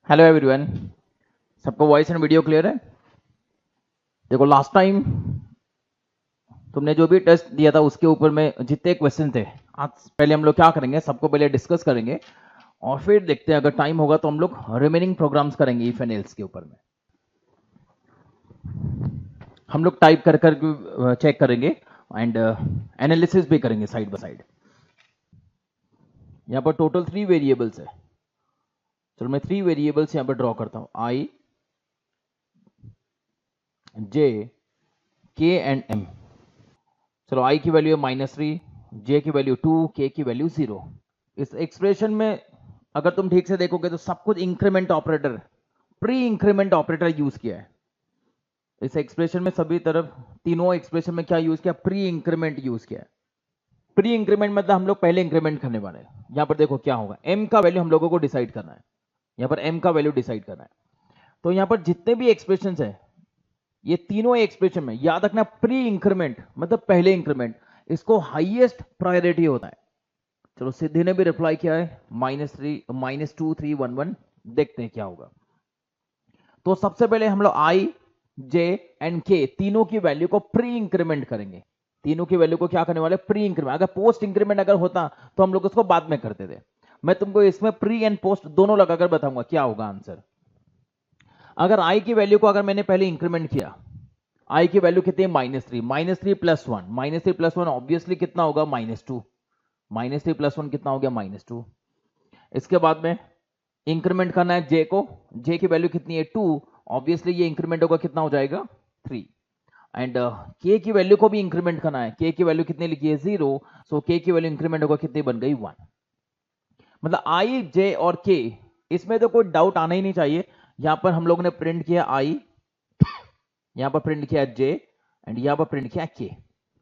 Hello everyone, सबको voice and video clear है? देखो, लास्ट टाइम तुमने जो भी टेस्ट दिया था उसके ऊपर में जितने क्वेश्चन थे, आज पहले हम लोग क्या करेंगे, सबको पहले डिस्कस करेंगे और फिर देखते हैं, अगर टाइम होगा तो हम लोग रिमेनिंग प्रोग्राम्स करेंगे इफ एंड एल्स के ऊपर में। हम लोग टाइप कर कर चेक करेंगे एंड एनालिसिस भी करेंगे साइड बाय साइड। यहाँ पर टोटल 3 वेरिएबल्स है। चलो मैं 3 वेरिएबल्स यहाँ पर ड्रॉ करता हूँ, आई, जे, के एंड एम। चलो आई की वैल्यू है -3, जे की वैल्यू 2, के की वैल्यू 0। इस एक्सप्रेशन में अगर तुम ठीक से देखोगे तो सब कुछ increment operator, pre increment operator use किया है। इस एक्सप्रेशन में सभी तरफ तीनों एक्सप्रेशन में क्या यूज किया? प्री इंक्रीमेंट यूज किया है। प्री इंक्रीमेंट मतलब हम लोग पहले इंक्रीमेंट करने वाले हैं। यहां पर देखो क्या होगा, एम का वैल्यू हम लोगों को डिसाइड करना है। यहां पर एम का वैल्यू डिसाइड करना है। तो यहां पर जितने भी एक्सप्रेशन है, ये तीनों एक्सप्रेशन में याद रखना, प्री इंक्रीमेंट मतलब पहले इंक्रीमेंट, इसको हाईएस्ट प्रायोरिटी होता है। चलो सिद्धि ने भी रिप्लाई किया है -2 3 1 1। देखते हैं क्या होगा। तो सबसे पहले हम लोग आई, जे एंड के तीनों की वैल्यू को प्री इंक्रीमेंट करेंगे। तीनों की वैल्यू को क्या करने वाले? Pre increment. अगर पोस्ट इंक्रीमेंट अगर होता तो हम लोग उसको बाद में करते थे। मैं तुमको इसमें प्री एंड पोस्ट दोनों लगाकर बताऊंगा क्या होगा आंसर। अगर आई की वैल्यू को अगर मैंने पहले इंक्रीमेंट किया, आई की वैल्यू कितनी है? -3। -3 + 1, -3 + 1 ऑब्वियसली कितना होगा? -2। -3 + 1 कितना हो गया? -2। इसके बाद में इंक्रीमेंट करना है जे को। जे की वैल्यू कितनी है? 2। ऑब्वियसली ये इंक्रीमेंट होगा, कितना हो जाएगा? 3। एंड के की वैल्यू को भी इंक्रीमेंट करना है। के की वैल्यू कितनी लिखी है? 0। सो के की वैल्यू इंक्रीमेंट होगा, कितनी बन गई? 1। मतलब आई, जे और के, इसमें तो कोई डाउट आना ही नहीं चाहिए। यहां पर हम लोगों ने प्रिंट किया आई, यहां पर प्रिंट किया जे एंड यहां पर प्रिंट किया के।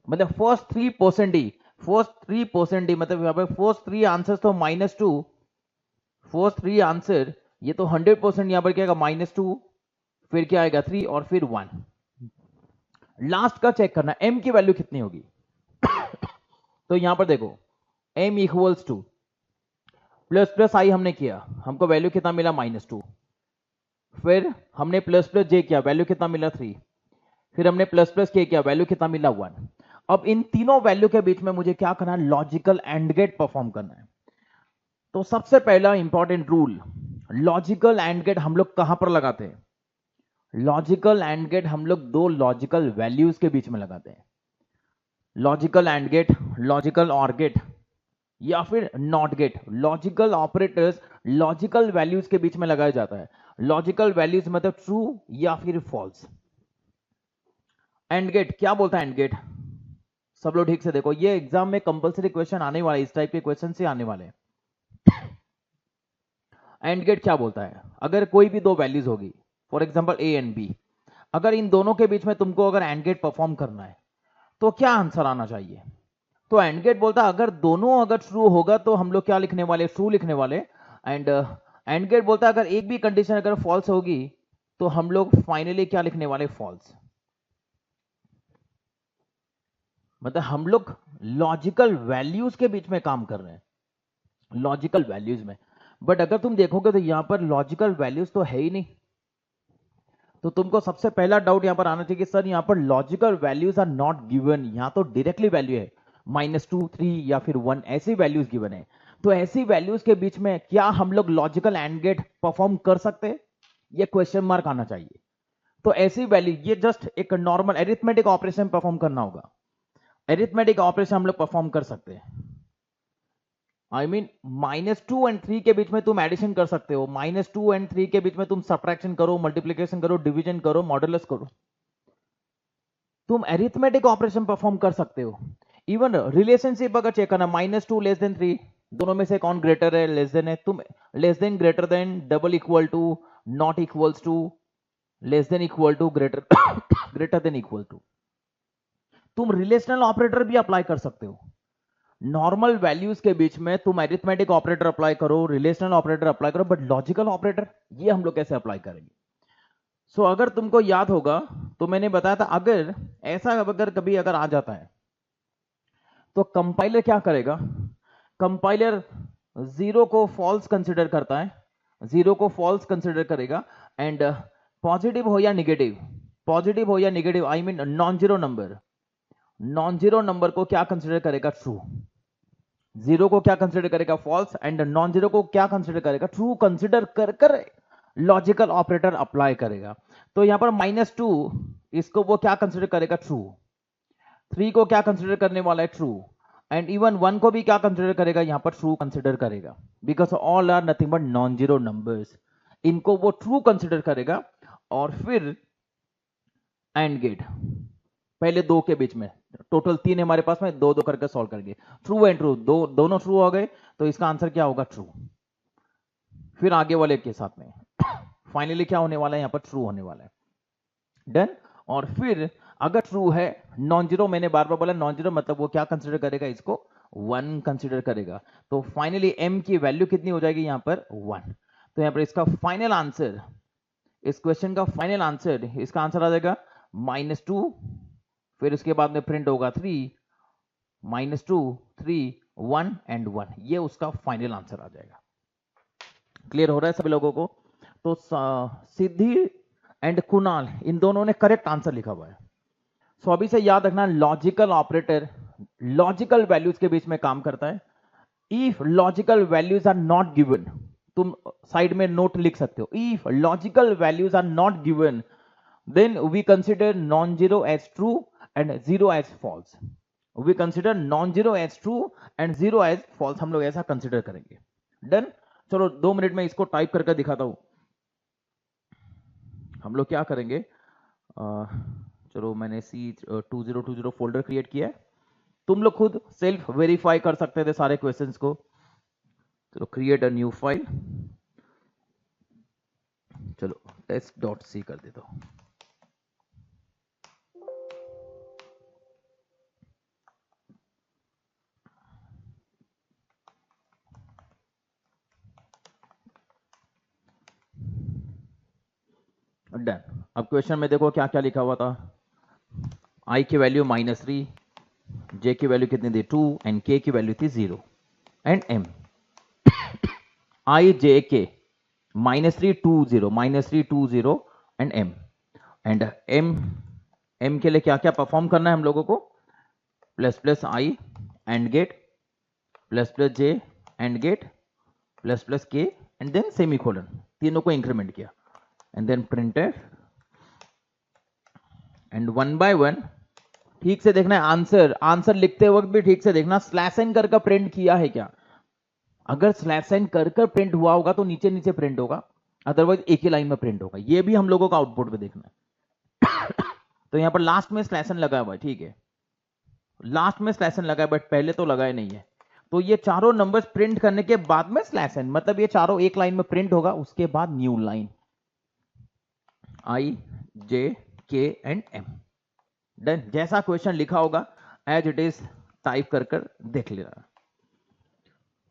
मतलब फर्स्ट 3% ही, फर्स्ट 3% ही, मतलब यहां पर फर्स्ट 3 आंसर्स तो -2, फर्स्ट 3 आंसर ये तो 100% यहां पर क्या आएगा? -2, फिर क्या आएगा? 3 और फिर 1। लास्ट का चेक करना, m की वैल्यू कितनी होगी। तो यहां पर देखो, m equals to plus plus I हमने किया, हमको वैल्यू कितना मिला? -2। फिर हमने प्लस प्लस जे किया, वैल्यू कितना मिला? 3। फिर हमने प्लस प्लस के किया, वैल्यू कितना मिला? 1। अब इन तीनों वैल्यू के बीच में मुझे क्या करना है? लॉजिकल एंड गेट परफॉर्म करना है। तो सबसे पहला important rule, logical and gate हम लोग कहां पर लगाते हैं? लॉजिकल एंड गेट हम लोग दो लॉजिकल वैल्यूज के बीच में लगाते हैं। लॉजिकल एंड गेट, लॉजिकल और गेट या फिर not gate. Logical operators logical values के बीच में लगाया जाता है। लॉजिकल वैल्यूज मतलब ट्रू या फिर फॉल्स। एंड गेट क्या बोलता है? एंड गेट सब लोग ठीक से देखो, ये एग्जाम में कंपलसरी क्वेश्चन आने वाले, इस टाइप के क्वेश्चन से आने वाले। एंड गेट क्या बोलता है? अगर कोई भी दो वैल्यूज होगी, for example A and B, अगर इन दोनों के बीच में तुमको अगर एंड गेट परफॉर्म करना है तो क्या आंसर आना चाहिए? तो एंड गेट बोलता है अगर दोनों अगर ट्रू होगा तो हम लोग क्या लिखने वाले? ट्रू लिखने वाले। एंड एंड गेट बोलता है अगर एक भी कंडीशन अगर फॉल्स होगी तो हम लोग फाइनली क्या लिखने वाले? फॉल्स। मतलब हम लोग लॉजिकल वैल्यूज के बीच में काम कर रहे हैं, लॉजिकल वैल्यूज में। बट अगर तुम देखोगे तो यहां पर लॉजिकल वैल्यूज तो है ही नहीं। तो तुमको सबसे पहला डाउट यहां पर आना चाहिए कि सर यहां पर logical values are not given, यहां तो डायरेक्टली वैल्यू है -2 3 या फिर 1 ऐसी वैल्यूज गिवन है। तो ऐसी वैल्यूज के बीच में क्या हम लोग लॉजिकल एंड गेट परफॉर्म कर सकते हैं? ये क्वेश्चन मार्क आना चाहिए। तो ऐसी वैल्यू, ये जस्ट एक नॉर्मल एरिथमेटिक ऑपरेशन परफॉर्म करना होगा। एरिथमेटिक ऑपरेशन हम लोग परफॉर्म कर सकते हैं। आई मीन -2 एंड 3 के बीच में तुम एडिशन कर सकते हो, -2 एंड 3 के बीच में तुम सब्ट्रैक्शन करो, मल्टीप्लिकेशन करो, डिवीजन करो, मॉडुलस करो। तुम एरिथमेटिक ऑपरेशन परफॉर्म कर सकते हो। इवन रिलेशनशिप अगर चेक करना, -2 <3, दोनों में से कौन ग्रेटर है? लेस देन है। तुम less than, greater than, double equal to, not equals to, less than equal to, greater greater than equal to, तुम रिलेशनल ऑपरेटर भी अप्लाई कर सकते हो। नॉर्मल वैल्यूज के बीच में तुम एरिथमेटिक ऑपरेटर अप्लाई करो, रिलेशनल ऑपरेटर अप्लाई करो, बट लॉजिकल ऑपरेटर ये हम लोग कैसे अप्लाई करेंगे? सो अगर तुमको याद होगा तो मैंने बताया था, अगर ऐसा अगर कभी अगर आ जाता है तो कंपाइलर क्या करेगा? कंपाइलर 0 को फॉल्स कंसिडर करता है जीरो को फॉल्स कंसिडर करेगा, एंड पॉजिटिव हो या नेगेटिव, पॉजिटिव हो या negative, I mean non zero number, non zero number को क्या कंसिडर करेगा, ट्रू। जीरो को क्या कंसिडर करेगा, फॉल्स, एंड नॉन जीरो को क्या कंसिडर करेगा, ट्रू कंसिडर कर कर लॉजिकल ऑपरेटर अप्लाई करेगा। तो यहां पर -2 इसको वो क्या कंसिडर करेगा, ट्रू। 3 को क्या कंसिडर करने वाला है, ट्रू, एंड इवन 1 को भी क्या कंसिडर करेगा, यहां पर ट्रू कंसिडर करेगा, because all are nothing but non zero numbers, इनको वो ट्रू कंसिडर करेगा। और फिर एंड गेट, पहले दो के बीच में, टोटल 3 हमारे पास में, दो दो करके सॉल्व करेंगे, ट्रू एंड ट्रू, दोनों ट्रू हो गए, तो इसका आंसर क्या होगा, ट्रू। फिर आगे वाले के साथ में फाइनली क्या होने वाला है, यहां पर ट्रू होने वाला है, डन। और फिर अगर ट्रू है, नॉन जीरो, मैंने बार बार बोला नॉन जीरो मतलब वो क्या कंसिडर करेगा, इसको 1 कंसिडर करेगा। तो फाइनली m की वैल्यू कितनी हो जाएगी, यहां पर 1। तो यहां पर इसका फाइनल आंसर, इस क्वेश्चन का फाइनल आंसर, इसका आंसर आ जाएगा -2, फिर उसके बाद में प्रिंट होगा 3, -2, 3, 1 एंड 1, ये उसका फाइनल आंसर आ जाएगा। क्लियर हो रहा है सभी लोगों को? तो सिद्धि एंड कुणाल, इन दोनों ने करेक्ट आंसर लिखा हुआ है। सो अभी से याद रखना, लॉजिकल ऑपरेटर लॉजिकल वैल्यूज के बीच में काम करता है। If logical values are not given, तुम साइड में नोट लिख सकते हो, if logical values are not given then we consider non-zero as true and zero as false. We consider non-zero as true and zero as false, हम लोग ऐसा consider करेंगे। Done. चलो 2 मिनट में इसको टाइप करके दिखाता हूं। हम लोग क्या करेंगे, चलो मैंने C2020 फोल्डर क्रिएट किया है, तुम लोग खुद सेल्फ वेरीफाई कर सकते थे सारे क्वेश्चंस को। चलो क्रिएट अ न्यू फाइल, चलो test.c कर देता हूं। डन। अब क्वेश्चन में देखो क्या क्या लिखा हुआ था, i की वैल्यू -3, j की वैल्यू कितनी थी 2 एंड k की वैल्यू थी 0 and m। i j k -3 2 0 -3 2 0 and m, and m के लिए क्या क्या परफॉर्म करना है हम लोगों को, ++i and gate, ++j and gate, ++k and then semicolon, तीनों को इंक्रीमेंट किया, and then printf, and 1 by 1 ठीक से देखना है। आंसर लिखते वक्त भी ठीक से देखना, स्लैश एन कर प्रिंट किया है क्या। अगर स्लैश एन कर प्रिंट हुआ होगा तो नीचे नीचे प्रिंट होगा, अदरवाइज एक ही लाइन में प्रिंट होगा। ये भी हम लोगों का आउटपुट पे देखना है। तो यहां पर लास्ट में स्लैश एन लगा हुआ है, ठीक है, लास्ट में स्लैश एन लगा है, बट पहले तो लगाया नहीं है। तो ये चारों नंबर्स प्रिंट करने के बाद में स्लैश एन, मतलब ये चारों एक लाइन में प्रिंट होगा, उसके बाद new line i j k and m। Done. जैसा क्वेश्चन लिखा होगा एज इट इज टाइप कर देख लेना।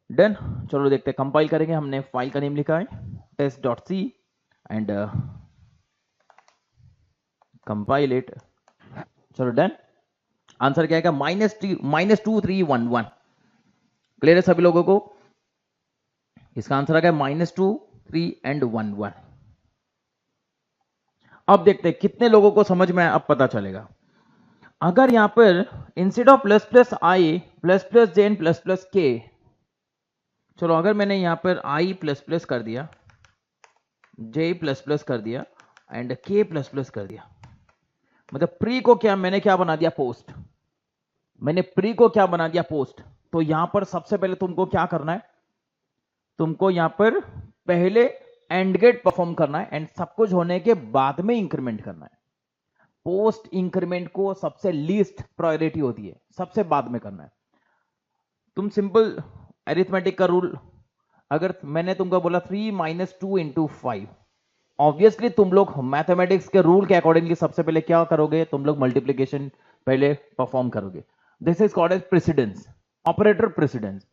डन। चलो देखते हैं, कंपाइल करेंगे। हमने फाइल का नेम लिखा है test.c एंड कंपाइल इट। चलो डन। आंसर क्या है, -2 3 1 1। क्लियर है सभी लोगों को? इसका आंसर आ गया -2 3 एंड 1 1। अब देखते हैं कितने लोगों को समझ में अब पता चलेगा। अगर यहां पर instead of ++i ++j ++k, चलो अगर मैंने यहां पर i++ कर दिया, j++ कर दिया एंड k++ कर दिया, मतलब प्री को क्या मैंने क्या बना दिया, पोस्ट। मैंने प्री को क्या बना दिया, पोस्ट। तो यहां पर सबसे पहले तुमको क्या करना है, तुमको यहां पर पहले एंड गेट परफॉर्म करना है, एंड सब कुछ होने के बाद में इंक्रीमेंट करना है। पोस्ट इंक्रीमेंट को सबसे लीस्ट प्रायोरिटी होती है, सबसे बाद में करना है। तुम सिंपल अरिथमेटिक का रूल, अगर मैंने तुमको बोला 3 - 2 × 5, ऑब्वियसली तुम लोग मैथमेटिक्स के रूल के अकॉर्डिंगली सबसे पहले क्या करोगे, तुम लोग मल्टीप्लीकेशन पहले परफॉर्म करोगे। This is called as precedence, operator precedence.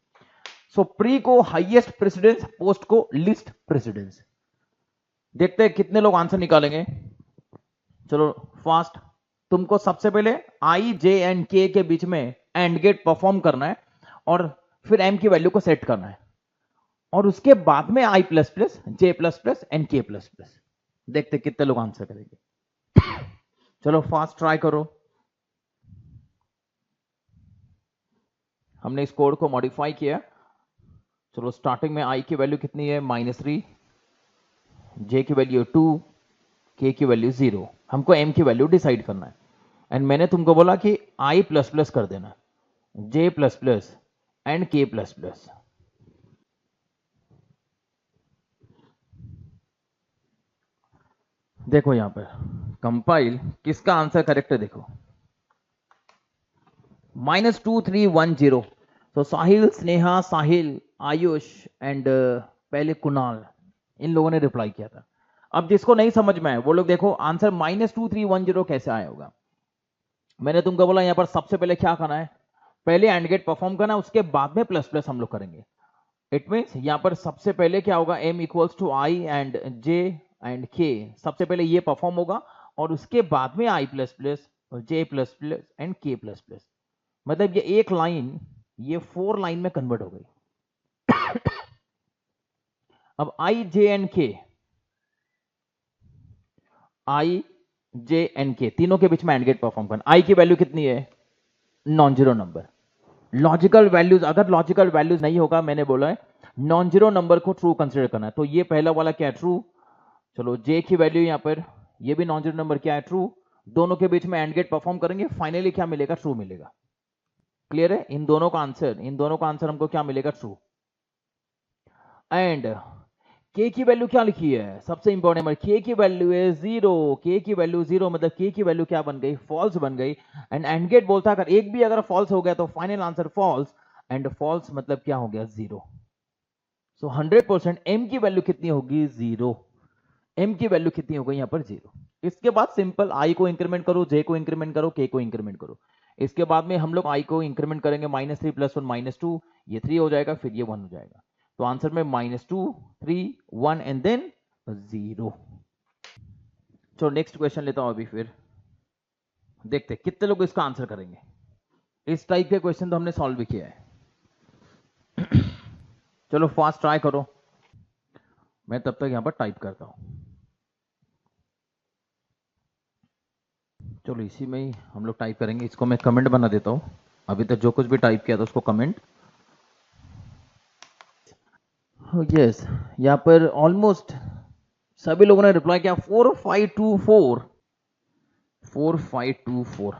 So pre को हाईएस्ट प्रेसिडेंस, पोस्ट को लीस्ट प्रेसिडेंस। देखते हैं कितने लोग आंसर निकालेंगे। चलो फास्ट, तुमको सबसे पहले i j एंड k के बीच में एंड गेट परफॉर्म करना है, और फिर m की वैल्यू को सेट करना है। और उसके बाद में I plus plus, J plus plus and K plus plus. देखते कितने लोग आंसर करेंगे। चलो फास्ट ट्राई करो। हमने इस कोड को मॉडिफाई किया। चलो स्टार्टिंग में आई की वैल्यू कितनी है -3, जे की वैल्यू 2, के की वैल्यू 0। हमको एम की वैल्यू डिसाइड करना है। एंड मैंने तुमको बोला कि आई प्लस प्लस कर देना, जे plus plus and K plus plus. देखो यहां पर कंपाइल, किसका आंसर करेक्ट है देखो, -2310। तो साहिल, स्नेहा, साहिल, आयुष एंड पहले कुणाल, इन लोगों ने रिप्लाई किया था। अब जिसको नहीं समझ में आए वो लोग देखो आंसर -2310 कैसे आया होगा। मैंने तुमको बोला यहां पर सबसे पहले क्या करना है, पहले एंड गेट परफॉर्म करना, उसके बाद में प्लस प्लस हम लोग करेंगे। इट मीन्स यहां पर सबसे पहले क्या होगा, m equals to I and J and K, सबसे पहले ये परफॉर्म होगा और उसके बाद में आई प्लस प्लस और जे plus plus and K plus plus. मतलब ये एक लाइन ये 4 लाइन में कन्वर्ट हो गई। अब आई जे एंड के, आई जे एंड के तीनों के बीच में एंड गेट परफॉर्म करना। आई की वैल्यू कितनी है, non zero number. Logical values, अगर लॉजिकल वैल्यूज नहीं होगा, मैंने बोला है नॉन जीरो नंबर को ट्रू कंसीडर करना है। तो ये पहला वाला क्या है, ट्रू। चलो जे की वैल्यू यहां पर, ये भी नॉन जीरो नंबर क्या है, ट्रू। दोनों के बीच में एंड गेट परफॉर्म करेंगे, फाइनली क्या मिलेगा, ट्रू मिलेगा। क्लियर है, इन दोनों का आंसर हमको क्या मिलेगा, ट्रू। एंड के की वैल्यू क्या लिखी है, सबसे इंपॉर्टेंट नंबर, के की वैल्यू है 0। के की वैल्यू 0 मतलब के की वैल्यू क्या बन गई, फॉल्स बन गई। एंड गेट बोलता है अगर एक भी अगर फॉल्स हो गया तो final answer false, and false मतलब क्या हो गया, 0। सो 100% एम की वैल्यू कितनी होगी, 0। एम की वैल्यू कितनी हो गई यहां पर, 0। इसके बाद सिंपल आई को इंक्रीमेंट करो, जे को इंक्रीमेंट करो, के को इंक्रीमेंट करो। इसके बाद में हम लोग आई को इंक्रीमेंट करेंगे, -3 + 1 -2, ये 3 हो जाएगा, फिर ये 1 हो जाएगा। तो आंसर में -2, 3, 1 एंड देन 0। चलो नेक्स्ट क्वेश्चन लेता हूं अभी, फिर देखते कितने लोग इसका आंसर करेंगे। इस टाइप के क्वेश्चन तो हमने सॉल्व भी किया है। चलो फास्ट ट्राई करो, मैं तब तक यहां पर टाइप करता हूं। चलो इसी में ही हम लोग टाइप करेंगे, इसको मैं कमेंट बना देता हूं। अभी तक जो कुछ भी टाइप किया था उसको कमेंट। यस, यहां पर ऑलमोस्ट सभी लोगों ने रिप्लाई किया, 4524, 4524।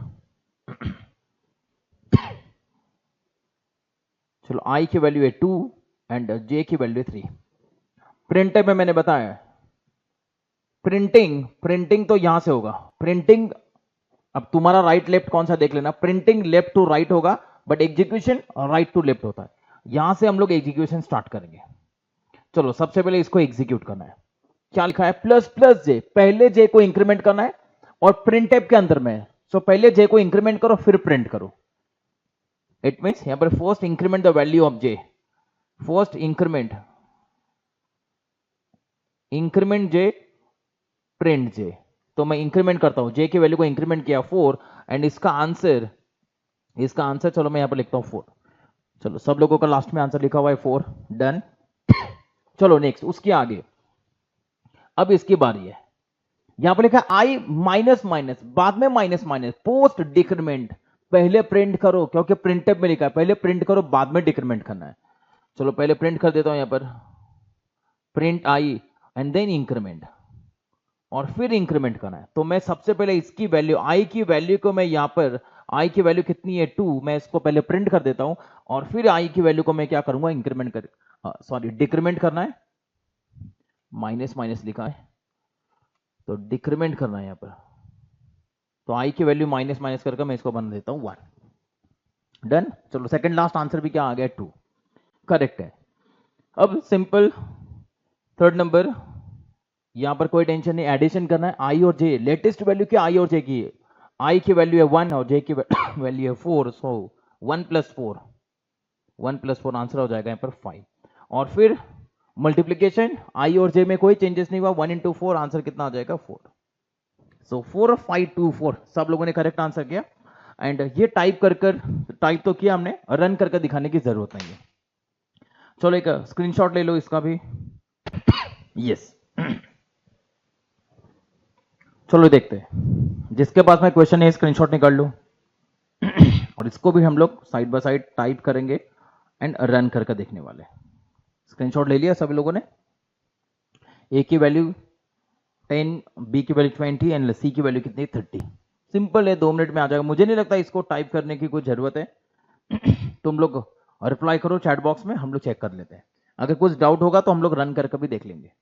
चलो आई की वैल्यू है 2 एंड जे की वैल्यू है 3। प्रिंटर में मैंने बताया प्रिंटिंग तो यहां से होगा प्रिंटिंग। अब तुम्हारा राइट लेफ्ट कौन सा देख लेना, प्रिंटिंग लेफ्ट टू राइट होगा, but execution right to left होता है। यहां से हम लोग एग्जीक्यूशन स्टार्ट करेंगे। चलो सबसे पहले इसको एग्जीक्यूट करना है। क्या लिखा है, ++j, पहले जे को इंक्रीमेंट करना है और प्रिंट के अंदर में। सो पहले जे को इंक्रीमेंट करो फिर प्रिंट करो। इट मींस यहां पर first increment the value of J, first increment J, print J. तो मैं इंक्रीमेंट करता हूं, जे की वैल्यू को इंक्रीमेंट किया 4 एंड इसका आंसर चलो मैं यहां पर लिखता हूं 4। चलो सब लोगों का लास्ट में आंसर लिखा हुआ है 4, डन। चलो नेक्स्ट, उसके आगे अब इसकी बारी है। यहां पर लिखा आई माइनस माइनस, बाद में माइनस माइनस, पोस्ट डिक्रीमेंट। पहले प्रिंट करो, क्योंकि प्रिंटअप में लिखा है पहले प्रिंट करो बाद में डिक्रीमेंट करना है। चलो पहले प्रिंट कर देता हूं, यहां पर print I and then increment, और फिर इंक्रीमेंट करना है। तो मैं सबसे पहले इसकी वैल्यू, आई की वैल्यू को मैं यहां पर, आई की वैल्यू कितनी है 2, मैं इसको पहले प्रिंट कर देता हूं और फिर आई की वैल्यू को मैं क्या करूंगा, इंक्रीमेंट कर, सॉरी डिक्रीमेंट करना है। माइनस माइनस लिखा है तो डिक्रीमेंट करना है यहां पर। तो आई की वैल्यू माइनस माइनस करके मैं इसको बना देता हूं 1, डन। चलो सेकंड लास्ट आंसर भी क्या आ गया, 2, करेक्ट है। अब सिंपल थर्ड नंबर, यहां पर कोई टेंशन नहीं, एडिशन करना है आई और जे। लेटेस्ट वैल्यू क्या आई और जे की है, आई की वैल्यू है 1 और जे की वैल्यू है 4। सो 1 + 4, 1 + 4 आंसर हो जाएगा यहां पर 5। और फिर मल्टीप्लीकेशन, आई और जे में कोई चेंजेस नहीं हुआ, 1 × 4 आंसर कितना आ जाएगा, 4। सो 4524 सब लोगों ने करेक्ट आंसर किया। एंड ये टाइप कर टाइप तो किया हमने, रन करके दिखाने की जरूरत नहीं है। चलो एक स्क्रीनशॉट ले लो इसका भी। यस, चलो देखते हैं, जिसके पास में क्वेश्चन है स्क्रीनशॉट निकाल लो। और इसको भी हम लोग साइड बाय साइड टाइप करेंगे एंड रन करके देखने वाले। स्क्रीनशॉट ले लिया सभी लोगों ने? ए की वैल्यू 10, बी की वैल्यू 20 एंड सी की वैल्यू कितनी? 30। सिंपल है, 2 मिनट में आ जाएगा। मुझे नहीं लगता इसको टाइप करने की कोई जरूरत है। तुम लोग रिप्लाई करो चैट बॉक्स में, हम लोग चेक कर लेते हैं। अगर कुछ डाउट होगा तो हम लोग रन करके भी देख लेंगे।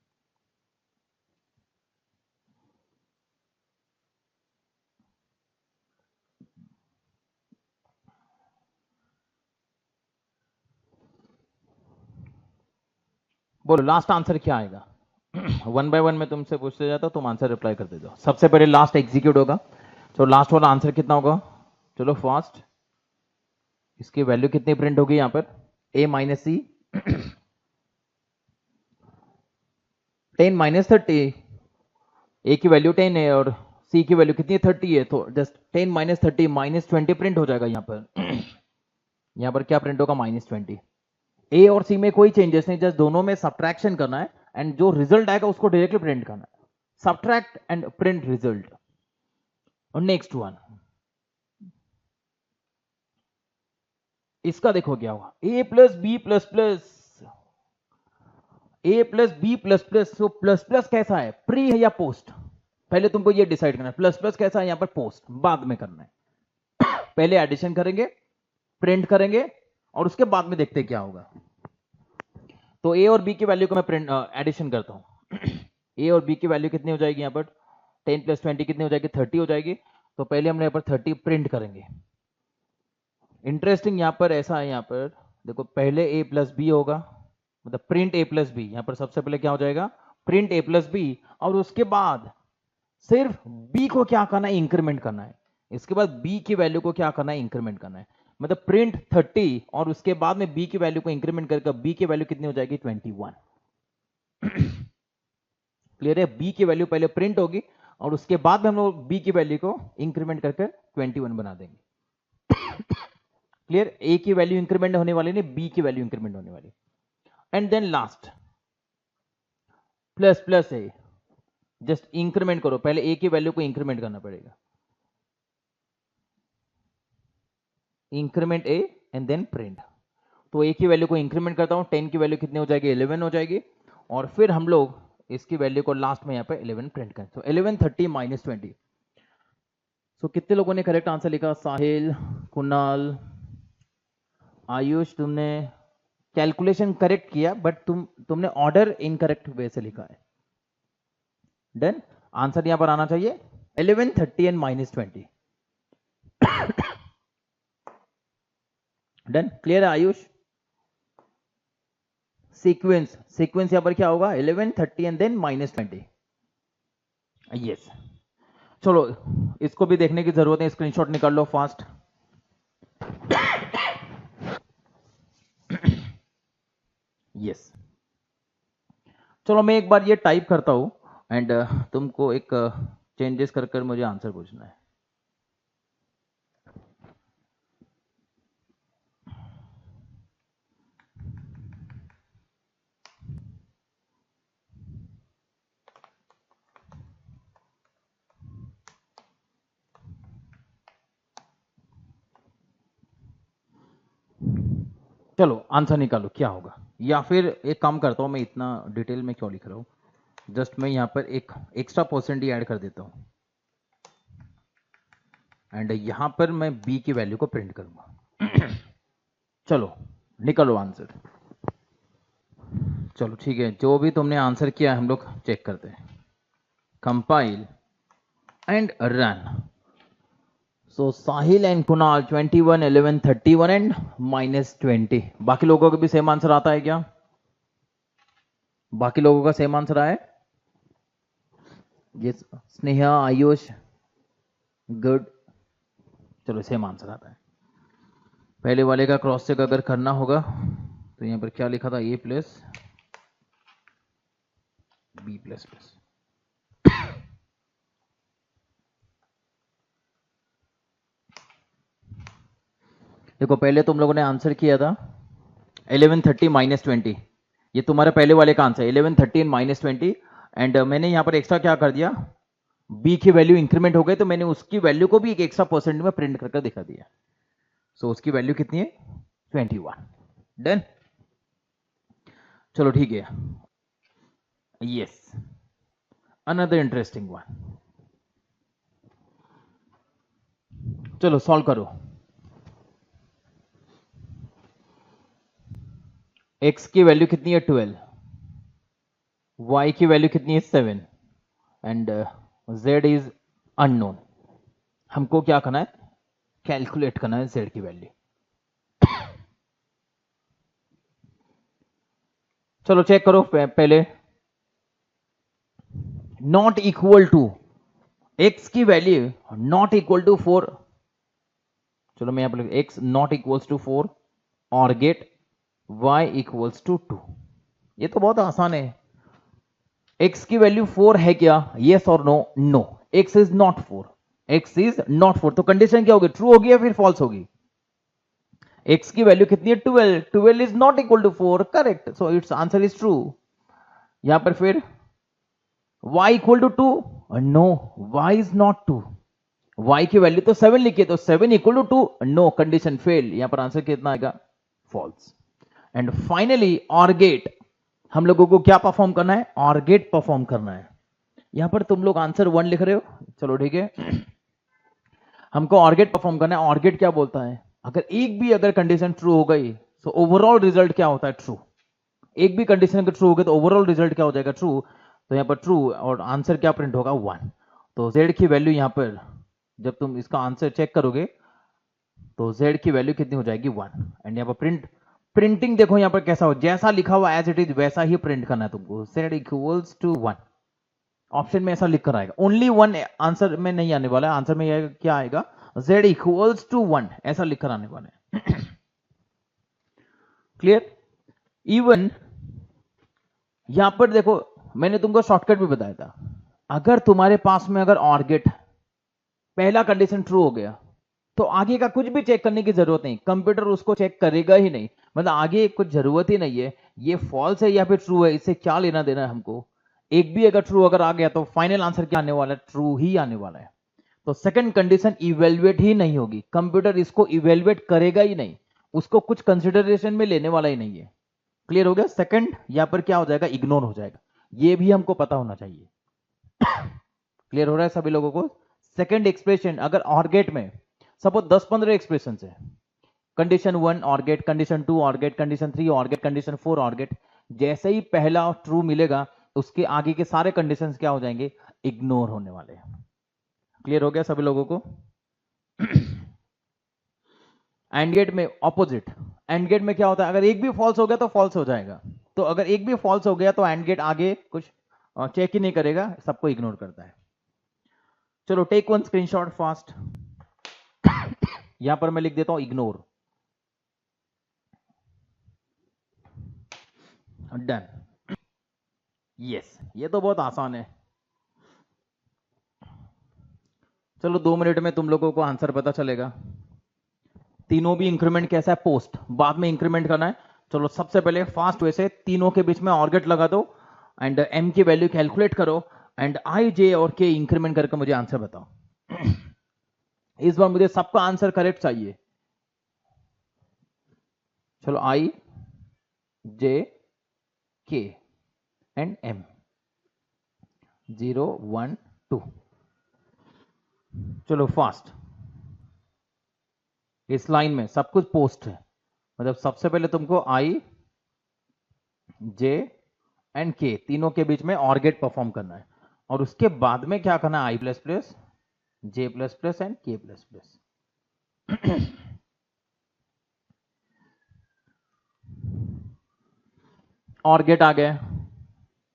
बोलो लास्ट आंसर क्या आएगा? 1 बाय 1 में तुमसे पूछते जाता, तुम आंसर रिप्लाई कर दे दो। सबसे पहले लास्ट एग्जीक्यूट होगा, तो लास्ट वाला आंसर कितना होगा? चलो फास्ट, इसकी वैल्यू कितनी प्रिंट होगी यहां पर? a minus C 10 minus 30। A की वैल्यू 10 है और सी की वैल्यू कितनी? 30 है, तो जस्ट 10 माइनस 30 माइनस 20 प्रिंट हो जाएगा यहां पर। यहां पर क्या प्रिंट होगा? -20। ए और सी में कोई चेंजेस नहीं, जस्ट दोनों में सब्ट्रैक्शन करना है एंड जो रिजल्ट आएगा उसको डायरेक्टली प्रिंट करना है। Subtract and print result. और नेक्स्ट वन, इसका देखो क्या होगा? ए प्लस बी प्लस प्लस, ए प्लस बी प्लस प्लस। तो प्लस प्लस कैसा है, प्री है या पोस्ट? पहले तुमको ये डिसाइड करना है। प्लस प्लस कैसा है यहां पर? पोस्ट, बाद में करना है। पहले एडिशन करेंगे, प्रिंट करेंगे और उसके बाद में देखते हैं क्या होगा। तो ए और बी की वैल्यू को मैं प्रिंट एडिशन करता हूं। ए और बी की वैल्यू कितनी हो जाएगी यहां पर? 10 प्लस 20 कितनी हो जाएगी? 30 हो जाएगी। तो पहले हमने यहां पर 30 प्रिंट करेंगे। इंटरेस्टिंग यहां पर ऐसा है, यहां पर देखो पहले ए प्लस बी होगा, मतलब प्रिंट ए प्लस बी। यहां पर सबसे पहले क्या हो जाएगा? प्रिंट ए प्लस बी। और उसके बाद सिर्फ बी को क्या करना है? इंक्रीमेंट करना है। इसके बाद बी की वैल्यू को क्या करना है? इंक्रीमेंट करना है। मतलब प्रिंट 30 और उसके बाद में बी की वैल्यू को इंक्रीमेंट करके बी की वैल्यू कितनी हो जाएगी? 21। क्लियर है? बी की वैल्यू पहले प्रिंट होगी और उसके बाद में हम लोग बी की वैल्यू को इंक्रीमेंट करके 21 बना देंगे। क्लियर? ए की वैल्यू इंक्रीमेंट होने वाली नहीं, बी की वैल्यू इंक्रीमेंट होने वाली। And then last plus plus A, just increment करो। पहले ए की वैल्यू को इंक्रीमेंट करना पड़ेगा। Increment A and then print. तो ए की वैल्यू को इंक्रीमेंट करता हूं, 10 की वैल्यू कितनी हो जाएगी? 11 हो जाएगी। और फिर हम लोग इसकी वैल्यू को लास्ट में यहां पे 11 प्रिंट करें। तो 11 30 माइनस 20। सो कितने लोगों ने करेक्ट आंसर लिखा? साहिल, कुणाल, आयुष, तुमने कैलकुलेशन करेक्ट किया बट तुमने ऑर्डर इनकरेक्ट वे से लिखा है। डन। आंसर यहां पर आना चाहिए 11 30 एंड -20। डन। क्लियर है आयुष? सीक्वेंस यहां पर क्या होगा? 11 30 एंड देन -20। यस। चलो इसको भी देखने की जरूरत है, स्क्रीनशॉट निकाल लो फास्ट। यस। चलो मैं एक बार ये टाइप करता हूं एंड तुमको एक चेंजेस कर कर मुझे आंसर पूछना है। चलो आंसर निकालो क्या होगा। या फिर एक काम करता हूं, मैं इतना डिटेल में क्यों लिख रहा हूं, जस्ट मैं यहां पर एक एक्स्ट्रा परसेंट ही ऐड कर देता हूं एंड यहां पर मैं बी की वैल्यू को प्रिंट करूंगा। चलो निकालो आंसर। चलो ठीक है, जो भी तुमने आंसर किया हम लोग चेक करते हैं। Compile and run. So Sahil and Kunal 21 11 31 and -20। बाकी लोगों को भी सेम आंसर आता है क्या? बाकी लोगों का सेम आंसर आया? ये स्नेहा, आयुष, गुड। चलो सेम आंसर आता है। पहले वाले का क्रॉस चेक अगर करना होगा तो यहां पर क्या लिखा था? ए प्लस बी प्लस प्लस। देखो पहले तुम लोगों ने आंसर किया था 11 30 माइनस 20, ये तुम्हारे पहले वाले का आंसर 11 30 माइनस 20। एंड मैंने यहाँ पर एक्स्ट्रा क्या कर दिया, बी की वैल्यू इंक्रीमेंट हो गई तो मैंने उसकी वैल्यू को भी एक एक्स्ट्रा परसेंट में प्रिंट करके दिखा दिया। सो उसकी वैल्यू कितनी है 21। डन, चलो ठीक है। यस, अनदर इंटरेस्टिंग वन, चलो सॉल्व करो। x की वैल्यू कितनी है 12, y की वैल्यू कितनी है 7 एंड z इज अननोन। हमको क्या करना है, कैलकुलेट करना है z की वैल्यू। चलो चेक करो पहले, नॉट इक्वल टू x की वैल्यू नॉट इक्वल टू 4, चलो मैं यहां पर x नॉट इक्वल्स टू 4 और गेट y इक्वल्स टू 2। ये तो बहुत आसान है। x की वैल्यू 4 है क्या, यस और no, no, x is not 4, x is not 4, तो कंडीशन क्या होगी, ट्रू होगी या फिर फॉल्स होगी। x की वैल्यू कितनी है 12, 12 is not equal to 4, correct, so it's answer is true. यहां पर फिर y equal to 2, no, y is not 2, y की वैल्यू तो 7 लिखी है तो 7 equal to 2, no, condition fail. यहां पर आंसर कितना आएगा, false. And finally or gate, हम लोगों को क्या परफॉर्म करना है, ऑर गेट परफॉर्म करना है। यहां पर तुम लोग आंसर 1 लिख रहे हो, चलो ठीक है, हमको ऑर गेट परफॉर्म करना है। ऑर गेट क्या बोलता है, अगर एक भी अगर कंडीशन ट्रू हो गई तो ओवरऑल रिजल्ट क्या होता है, ट्रू। एक भी कंडीशन अगर ट्रू हो गई तो ओवरऑल रिजल्ट क्या हो जाएगा, ट्रू। तो यहां पर ट्रू और आंसर क्या प्रिंट होगा 1। तो z की वैल्यू यहां पर जब तुम इसका आंसर चेक करोगे तो z की वैल्यू कितनी हो जाएगी 1। एंड यहां पर प्रिंटिंग देखो यहां पर कैसा हो, जैसा लिखा हुआ एज इट इज वैसा ही प्रिंट करना है तुमको, z इक्वल्स टू 1। ऑप्शन में ऐसा लिख कर आएगा, ओनली 1 आंसर में नहीं आने वाला है, आंसर में आएगा, क्या आएगा, z इक्वल्स टू 1 ऐसा लिख कर आने वाला है। क्लियर। इवन यहां पर देखो मैंने तुमको शॉर्टकट भी बताया था, अगर तुम्हारे पास में अगर ऑर गेट पहला कंडीशन ट्रू हो गया तो आगे का कुछ भी चेक करने की जरूरत नहीं, कंप्यूटर उसको चेक करेगा ही नहीं, मतलब आगे कुछ जरूरत ही नहीं है, ये फॉल्स है या फिर ट्रू है, इससे क्या लेना देना है हमको। एक भी अगर ट्रू अगर आ गया तो फाइनल आंसर क्या आने वाला है, ट्रू ही आने वाला है। तो सेकंड कंडीशन इवेल्युएट ही नहीं होगी, कंप्यूटर इसको इवेल्युएट करेगा ही नहीं, उसको कुछ कंसिडरेशन में लेने वाला ही नहीं है। क्लियर हो गया। सेकंड यहां पर क्या हो जाएगा, इग्नोर हो जाएगा, ये भी हमको पता होना चाहिए। क्लियर हो रहा है सभी लोगों को। सेकंड एक्सप्रेशन अगर ऑर गेट में सपोज 10-15 एक्सप्रेशन है, condition 1 or gate, condition 2 or gate, condition 3 or gate, condition 4 or gate, जैसे ही पहला ट्रू मिलेगा उसके आगे के सारे कंडीशंस क्या हो जाएंगे, इग्नोर होने वाले हैं। क्लियर हो गया सभी लोगों को। एंड गेट में ऑपोजिट, एंड गेट में क्या होता है, अगर एक भी फॉल्स हो गया तो फॉल्स हो जाएगा, तो अगर एक भी फॉल्स हो गया तो एंड गेट आगे कुछ चेक ही नहीं करेगा, सबको इग्नोर करता है। चलो टेक वन स्क्रीनशॉट फास्ट, यहां पर मैं लिख देता हूं इग्नोर, डन। यस, ये तो बहुत आसान है। चलो 2 मिनट में तुम लोगों को आंसर पता चलेगा। तीनों भी इंक्रीमेंट कैसा है, पोस्ट, बाद में इंक्रीमेंट करना है। चलो सबसे पहले फास्ट वे से तीनों के बीच में ऑर गेट लगा दो एंड एम की वैल्यू कैलकुलेट करो एंड आई जे और के इंक्रीमेंट करके मुझे आंसर बताओ। इस बार मुझे सबका आंसर करेक्ट चाहिए। चलो आई जे के एंड एम 0 1 2, चलो फास्ट। इस लाइन में सब कुछ पोस्ट है, मतलब सबसे पहले तुमको आई जे एंड के तीनों के बीच में ऑर गेट परफॉर्म करना है और उसके बाद में क्या करना है, I plus plus J plus plus and K plus plus. Or gate आ गया,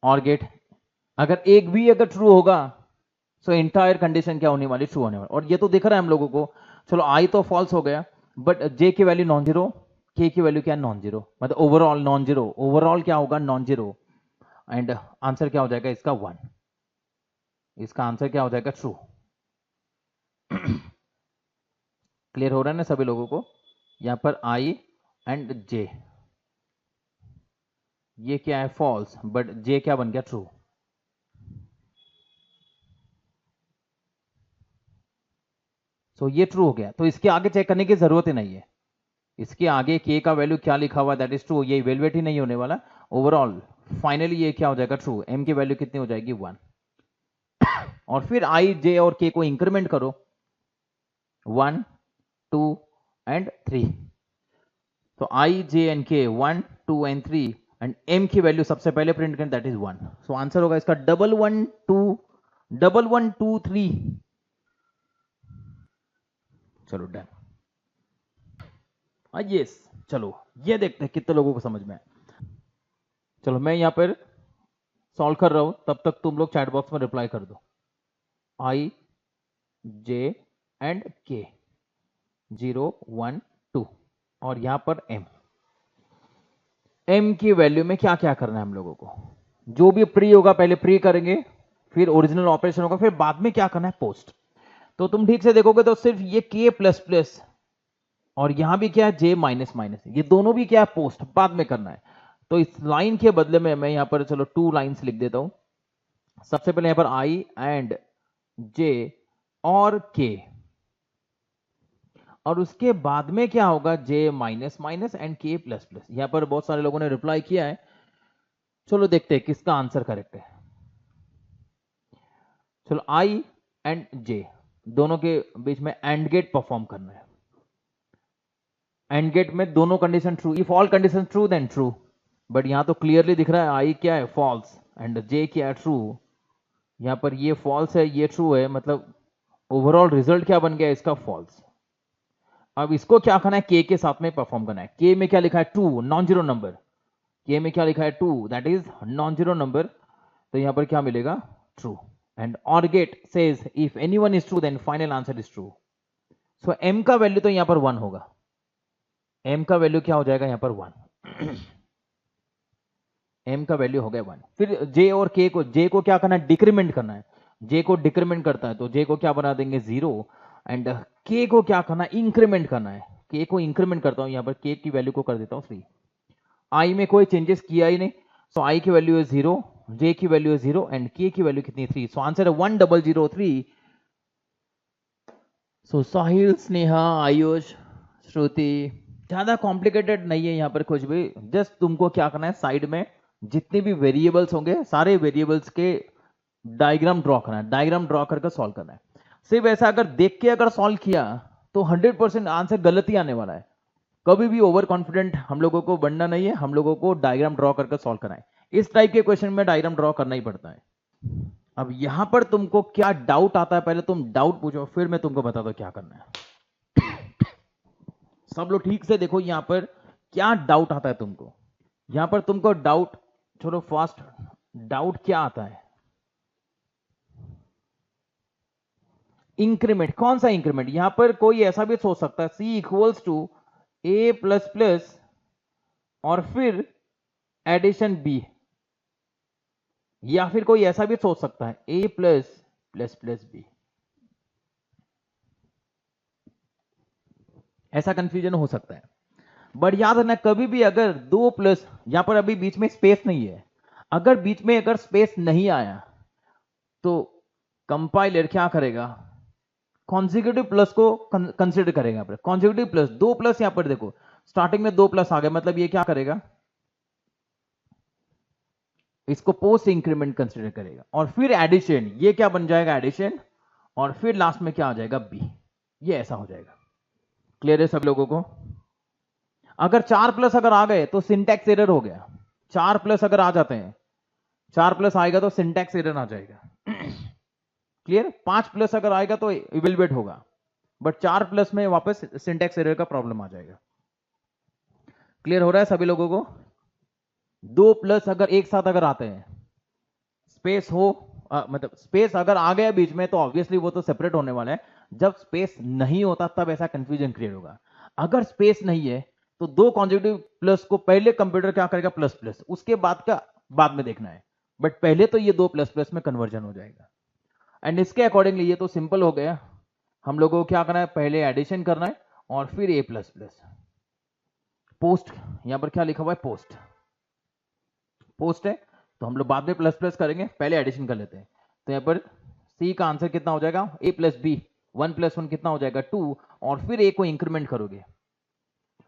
ऑर गेट अगर एक भी अगर ट्रू होगा तो इंटायर कंडीशन क्या होने वाली, ट्रू होने वाली, और ये तो दिख रहा है हम लोगों को। चलो आई तो फॉल्स हो गया, बट जे की वैल्यू नॉन जीरो, के की वैल्यू क्या नॉन जीरो, मतलब ओवरऑल नॉन जीरो, ओवरऑल क्या होगा नॉन जीरो, एंड आंसर क्या हो जाएगा इसका 1, इसका आंसर क्या हो जाएगा ट्रू। क्लियर हो रहा है ना सभी लोगों को। यहां पर आई एंड जे ये क्या है फॉल्स, बट जे क्या बन गया ट्रू। सो ये ट्रू हो गया, तो इसके आगे चेक करने की जरूरत ही नहीं है। इसके आगे के का वैल्यू क्या लिखा हुआ दैट इज ट्रू, ये इवेलुएट ही नहीं होने वाला। ओवरऑल फाइनली ये क्या हो जाएगा ट्रू, एम की वैल्यू कितनी हो जाएगी 1। और फिर आई जे और के को इंक्रीमेंट करो 1 2 एंड 3। तो आई जे एंड के 1 2 एंड 3 एंड एम की वैल्यू सबसे पहले प्रिंट करें दैट इज 1। सो आंसर होगा इसका 1 1 2 1 1 2 3। चलो डन। यस, चलो ये देखते हैं कितने लोगों को समझ में आया। चलो मैं यहां पर सॉल्व कर रहा हूं, तब तक तुम लोग चैट बॉक्स में रिप्लाई कर दो। आई जे एंड के 0 1 2 और यहां पर एम की वैल्यू में क्या क्या करना है हम लोगों को। जो भी प्री होगा पहले प्री करेंगे, फिर ओरिजिनल ऑपरेशन होगा, फिर बाद में क्या करना है पोस्ट। तो तुम ठीक से देखोगे तो सिर्फ ये के प्लस प्लस और यहां भी क्या है जे माइनस माइनस, ये दोनों भी क्या है पोस्ट, बाद में करना है। तो इस लाइन के बदले में मैं यहां पर चलो 2 लाइंस लिख देता हूं। सबसे पहले यहां पर आई एंड जे और के, और उसके बाद में क्या होगा जे minus minus and K plus plus. यहां पर बहुत सारे लोगों ने रिप्लाई किया है, चलो देखते हैं किसका आंसर करेक्ट है। चलो आई एंड जे दोनों के बीच में एंड गेट परफॉर्म करना है। एंड गेट में दोनों condition true, if all condition true then true, but यहां तो क्लियरली दिख रहा है आई क्या है फॉल्स एंड जे क्या है ट्रू। यहां पर ये फॉल्स है ये ट्रू है, मतलब ओवरऑल रिजल्ट क्या बन गया इसका फॉल्स। अब इसको क्या करना है के साथ में परफॉर्म करना है। के में क्या लिखा है 2 नॉन जीरो नंबर, के में क्या लिखा है 2 that is non zero number, तो यहां पर क्या मिलेगा true. And or gate says if anyone is true then final answer is true. So M का वैल्यू तो यहां पर 1 होगा, एम का वैल्यू क्या हो जाएगा यहां पर 1। एम का वैल्यू हो गया 1। फिर जे और के को, जे को क्या करना है डिक्रीमेंट करना है। जे को डिक्रीमेंट करता है तो जे को क्या बना देंगे 0 एंड के को क्या करना है इंक्रीमेंट करना है। के को इंक्रीमेंट करता हूं, यहां पर के की वैल्यू को कर देता हूं 3। आई में कोई चेंजेस किया ही नहीं, सो आई की वैल्यू है 0, जे की वैल्यू है 0 एंड के की वैल्यू कितनी 3। सो आंसर है 1003। सो साहिल, स्नेहा, आयुष, श्रुति, ज्यादा कॉम्प्लिकेटेड नहीं है यहां पर कुछ भी। जस्ट तुमको क्या करना है साइड में जितने भी वेरिएबल्स होंगे सारे वेरिएबल्स के डायग्राम ड्रॉ करना है, डायग्राम ड्रॉ करके सॉल्व करना है। सिर्फ ऐसा अगर देख के अगर सॉल्व किया तो 100% आंसर गलत ही आने वाला है। कभी भी ओवर कॉन्फिडेंट हम लोगों को बनना नहीं है, हम लोगों को डायग्राम ड्रॉ करके सॉल्व करना है। इस टाइप के क्वेश्चन में डायग्राम ड्रॉ करना ही पड़ता है। अब यहां पर तुमको क्या डाउट आता है पहले तुम डाउट पूछो, फिर मैं तुमको बता दो क्या करना है। सब लोग ठीक से देखो यहां पर क्या डाउट आता है तुमको। यहां पर तुमको डाउट, छोड़ो फास्ट, डाउट क्या आता है इंक्रीमेंट। कौन सा इंक्रीमेंट, यहां पर कोई ऐसा भी सोच सकता है C equals to A plus plus और फिर एडिशन बी, या फिर कोई ऐसा भी सोच सकता है ए प्लस प्लस प्लस बी। ऐसा कंफ्यूजन हो सकता है, बट याद रखना कभी भी अगर 2 प्लस, यहां पर अभी बीच में स्पेस नहीं है, अगर बीच में अगर स्पेस नहीं आया तो कंपाइलर क्या करेगा कॉन्जिक्यूटिव प्लस को कंसिडर करेगा। यहां पर कॉन्जिक्यूटिव प्लस 2 प्लस, यहां पर देखो स्टार्टिंग में 2 प्लस आ गया, मतलब ये क्या करेगा इसको पोस्ट इंक्रीमेंट कंसिडर करेगा। और फिर एडिशन, ये क्या बन जाएगा एडिशन, और फिर लास्ट में क्या आ जाएगा बी, ये ऐसा हो जाएगा। क्लियर है सब लोगों को। अगर 4 प्लस अगर आ गए तो सिंटैक्स एरर हो गया। 4 प्लस अगर आ जाते हैं, 4 प्लस आएगा तो सिंटैक्स एरर आ जाएगा। क्लियर। 5 प्लस अगर आएगा तो इवेलुएट होगा, बट 4 प्लस में वापस सिंटैक्स एरर का प्रॉब्लम आ जाएगा। क्लियर हो रहा है सभी लोगों को। 2 प्लस अगर एक साथ अगर आते हैं, स्पेस हो मतलब स्पेस अगर आ गया बीच में तो ऑब्वियसली वो तो सेपरेट होने वाला है। जब स्पेस नहीं होता तब ऐसा कंफ्यूजन क्रिएट होगा। अगर स्पेस नहीं है तो 2 कॉन्जिक्यूटिव प्लस को पहले कंप्यूटर क्या करेगा प्लस प्लस, उसके बाद का बाद में देखना है, बट पहले तो ये 2 प्लस प्लस में कन्वर्जन हो जाएगा। एंड इसके अकॉर्डिंगली ये तो सिंपल हो गया। हम लोगों को क्या करना है पहले एडिशन करना है और फिर ए प्लस प्लस पोस्ट, यहां पर क्या लिखा हुआ है पोस्ट। पोस्ट है तो हम लोग बाद में प्लस प्लस करेंगे, पहले एडिशन कर लेते हैं। तो यहाँ पर सी का आंसर कितना हो जाएगा, a प्लस बी, 1 प्लस 1 कितना हो जाएगा 2, और फिर a को इंक्रीमेंट करोगे,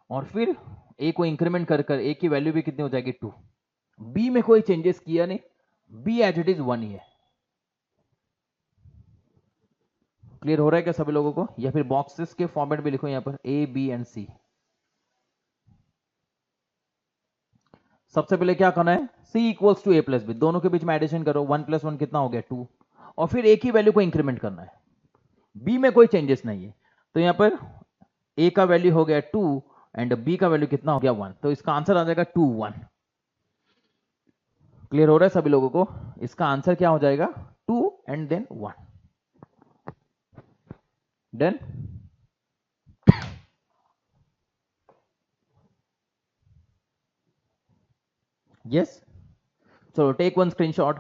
और फिर a को इंक्रीमेंट कर कर a की वैल्यू भी कितनी हो जाएगी 2। b में कोई चेंजेस किया नहीं, b एज इट इज 1 ही है। क्लियर हो रहा है क्या सभी लोगों को? या फिर बॉक्सेस के फॉर्मेट में लिखो यहाँ पर a b एंड c। सबसे पहले क्या करना है, c equals to a plus B, दोनों के बीच में एडिशन करो, 1 प्लस 1 कितना हो गया 2, और फिर a की वैल्यू को इंक्रीमेंट करना है। b में कोई चेंजेस नहीं है, तो यहां पर a का वैल्यू हो गया 2 एंड b का वैल्यू कितना हो गया 1, तो इसका आंसर आ जाएगा 2 1। क्लियर हो रहा है सभी लोगों को? इसका आंसर क्या हो जाएगा 2 and then 1। Done? Yes, so take one screenshot.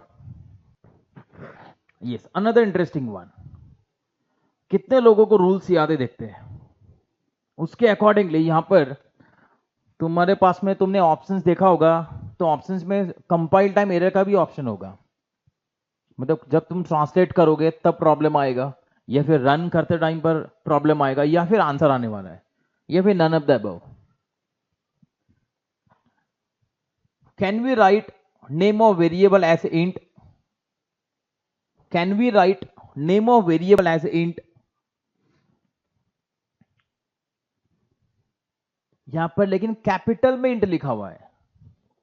Yes, another interesting one. कितने लोगों को रूल्स याद है देखते हैं, उसके अकॉर्डिंगली यहां पर तुम्हारे पास में तुमने ऑप्शंस देखा होगा, तो ऑप्शंस में कंपाइल टाइम एरर का भी ऑप्शन होगा। मतलब जब तुम ट्रांसलेट करोगे तब प्रॉब्लम आएगा, या फिर रन करते टाइम पर प्रॉब्लम आएगा, या फिर आंसर आने वाला है, या फिर none of the above. Can we write name of variable as int? Can we write name of variable as int? यहां पर लेकिन कैपिटल में इंट लिखा हुआ है,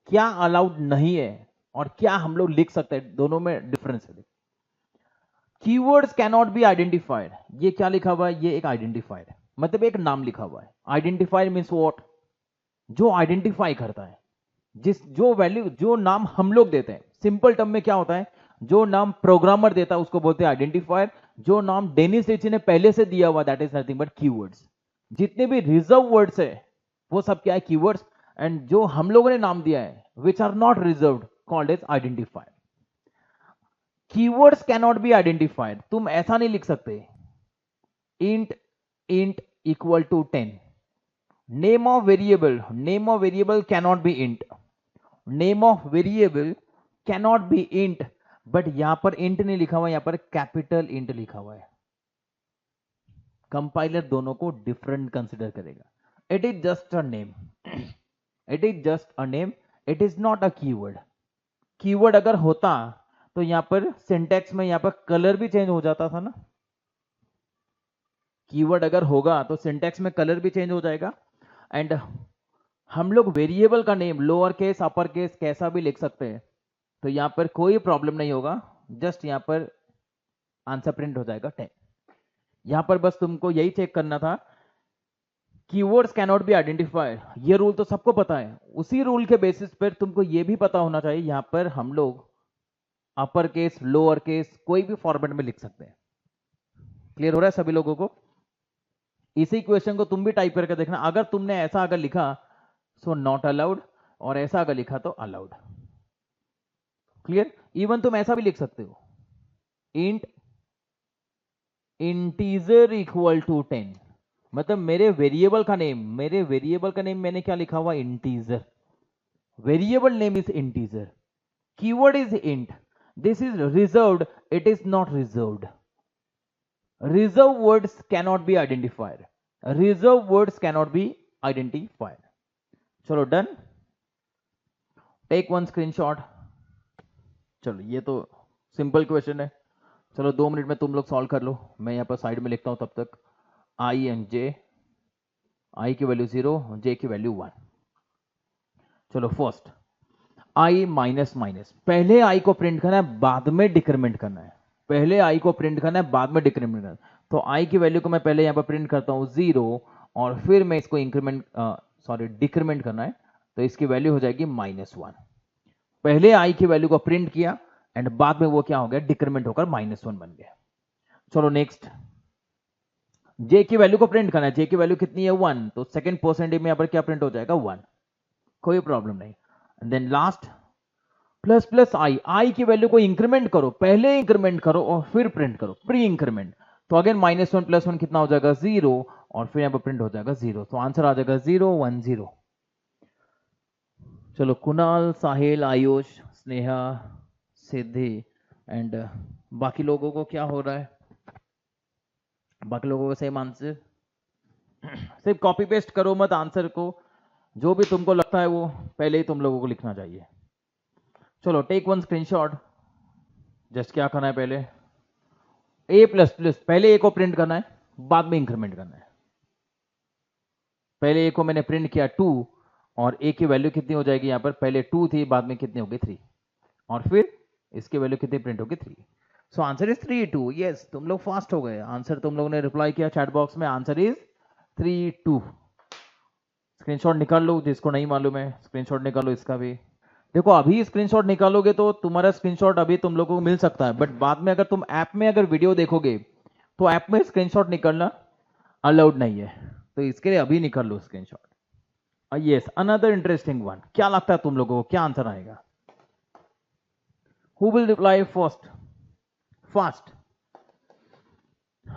क्या अलाउड नहीं है और क्या हम लोग लिख सकते हैं, दोनों में डिफरेंस है। कीवर्ड्स कैनॉट बी आइडेंटिफाइड, ये क्या लिखा हुआ है, ये एक आइडेंटिफाइड है, मतलब एक नाम लिखा हुआ है। आइडेंटिफाइड मीन्स व्हाट, जो आइडेंटिफाई करता है, जो वैल्यू, जो नाम हम लोग देते हैं। सिंपल टर्म में क्या होता है, जो नाम प्रोग्रामर देता है उसको बोलते हैं आइडेंटिफायर, जो नाम डेनिस रिची ने पहले से दिया हुआ that is nothing but keywords. जितने भी रिजर्व वर्ड्स है वो सब क्या है, कीवर्ड्स, एंड जो हम लोगों ने नाम दिया है which are not reserved called as identifier. Keywords cannot be identified, तुम ऐसा नहीं लिख सकते int equal to 10। Name of variable cannot be int, name of variable cannot be int, but यहां पर इंट नहीं लिखा हुआ, यहां पर कैपिटल इंट लिखा हुआ है। कंपाइलर दोनों को डिफरेंट कंसिडर करेगा। It is just a name, it is just a name, it is not a keyword. Keyword अगर होता तो यहां पर सिंटैक्स में यहां पर कलर भी चेंज हो जाता था ना। कीवर्ड अगर होगा तो सिंटैक्स में कलर भी चेंज हो जाएगा। एंड हम लोग वेरिएबल का name lower case upper case कैसा भी लिख सकते हैं, तो यहां पर कोई प्रॉब्लम नहीं होगा, जस्ट यहां पर आंसर प्रिंट हो जाएगा 10। यहां पर बस तुमको यही चेक करना था, कीवर्ड्स कैनॉट बी आइडेंटिफाइड, ये रूल तो सबको पता है। उसी रूल के बेसिस पर तुमको ये भी पता होना चाहिए यहां पर हम लोग अपर केस लोअर केस कोई भी फॉर्मेट में लिख सकते हैं। क्लियर हो रहा है सभी लोगों को? इसी क्वेश्चन को तुम भी टाइप करके देखना, अगर तुमने ऐसा अगर लिखा सो नॉट अलाउड, और ऐसा अगर लिखा तो अलाउड। क्लियर? इवन तुम ऐसा भी लिख सकते हो, इंट इंटीजर इक्वल टू 10, मतलब मेरे वेरिएबल का नेम मैंने क्या लिखा हुआ, integer. Variable name is integer, keyword is int, this is reserved, it is not reserved. Reserve words cannot be identified, reserve words cannot be identified. चलो done, take one screenshot. चलो ये तो simple question है, चलो 2 minute में तुम लोग solve कर लो, मैं यहां पर साइड में लिखता हूं तब तक। आई एंड जे, आई की वैल्यू 0, जे की वैल्यू 1। चलो फर्स्ट आई माइनस माइनस, पहले आई को प्रिंट करना है बाद में डिक्रीमेंट करना है, पहले आई को प्रिंट करना है बाद में डिक्रीमेंट करना है। तो आई की वैल्यू को मैं पहले यहां पर प्रिंट करता हूं 0, और फिर मैं इसको डिक्रीमेंट करना है, तो इसकी वैल्यू हो जाएगी -1। पहले आई की वैल्यू को प्रिंट किया एंड बाद में वो क्या हो गया, डिक्रीमेंट होकर -1 बन गया। चलो नेक्स्ट, जे की वैल्यू को प्रिंट करना है, जे की वैल्यू कितनी है 1, तो सेकंड परसेंटेज में यहां पर क्या प्रिंट हो जाएगा 1, कोई प्रॉब्लम नहीं। देन लास्ट प्लस प्लस आई, आई की वैल्यू को इंक्रीमेंट करो, पहले इंक्रीमेंट करो और फिर प्रिंट करो, प्री इंक्रीमेंट। तो अगेन -1 + 1 कितना हो जाएगा 0, और फिर यहां पर प्रिंट हो जाएगा 0, तो आंसर आ जाएगा 0 1 0। चलो कुणाल, साहिल, आयुष, स्नेहा, सिद्धि एंड बाकी लोगों को क्या हो रहा है? बाकी लोगों को सेम आंसर। सिर्फ कॉपी पेस्ट करो मत आंसर को, जो भी तुमको लगता है वो पहले ही तुम लोगों को लिखना चाहिए। चलो टेक वन स्क्रीनशॉट। जस्ट क्या करना है, पहले ए प्लस प्लस, पहले ए को प्रिंट करना है, बाद में इंक्रीमेंट करना है। पहले ए को मैंने प्रिंट किया 2, और ए की वैल्यू कितनी हो जाएगी यहां पर? पहले 2 थी, बाद में कितनी होगी? 3, और फिर इसकी वैल्यू कितनी प्रिंट होगी? 3। So answer is 3-2। यस, तुम लोग फास्ट हो गए। आंसर तुम लोगों ने रिप्लाई किया चैट बॉक्स में, आंसर इज 3-2। स्क्रीनशॉट निकाल लो, जिसको नहीं मालूम है स्क्रीनशॉट निकालो इसका भी। देखो अभी स्क्रीनशॉट निकालोगे तो तुम्हारा स्क्रीनशॉट अभी तुम लोगों को मिल सकता है, बट बाद में अगर तुम ऐप में अगर वीडियो देखोगे तो ऐप में स्क्रीनशॉट निकालना अलाउड नहीं है, तो इसके लिए अभी निकाल लो screenshot. Yes, another interesting one. क्या लगता है तुम लोगों को क्या आंसर आएगा? Who will reply first? Fast.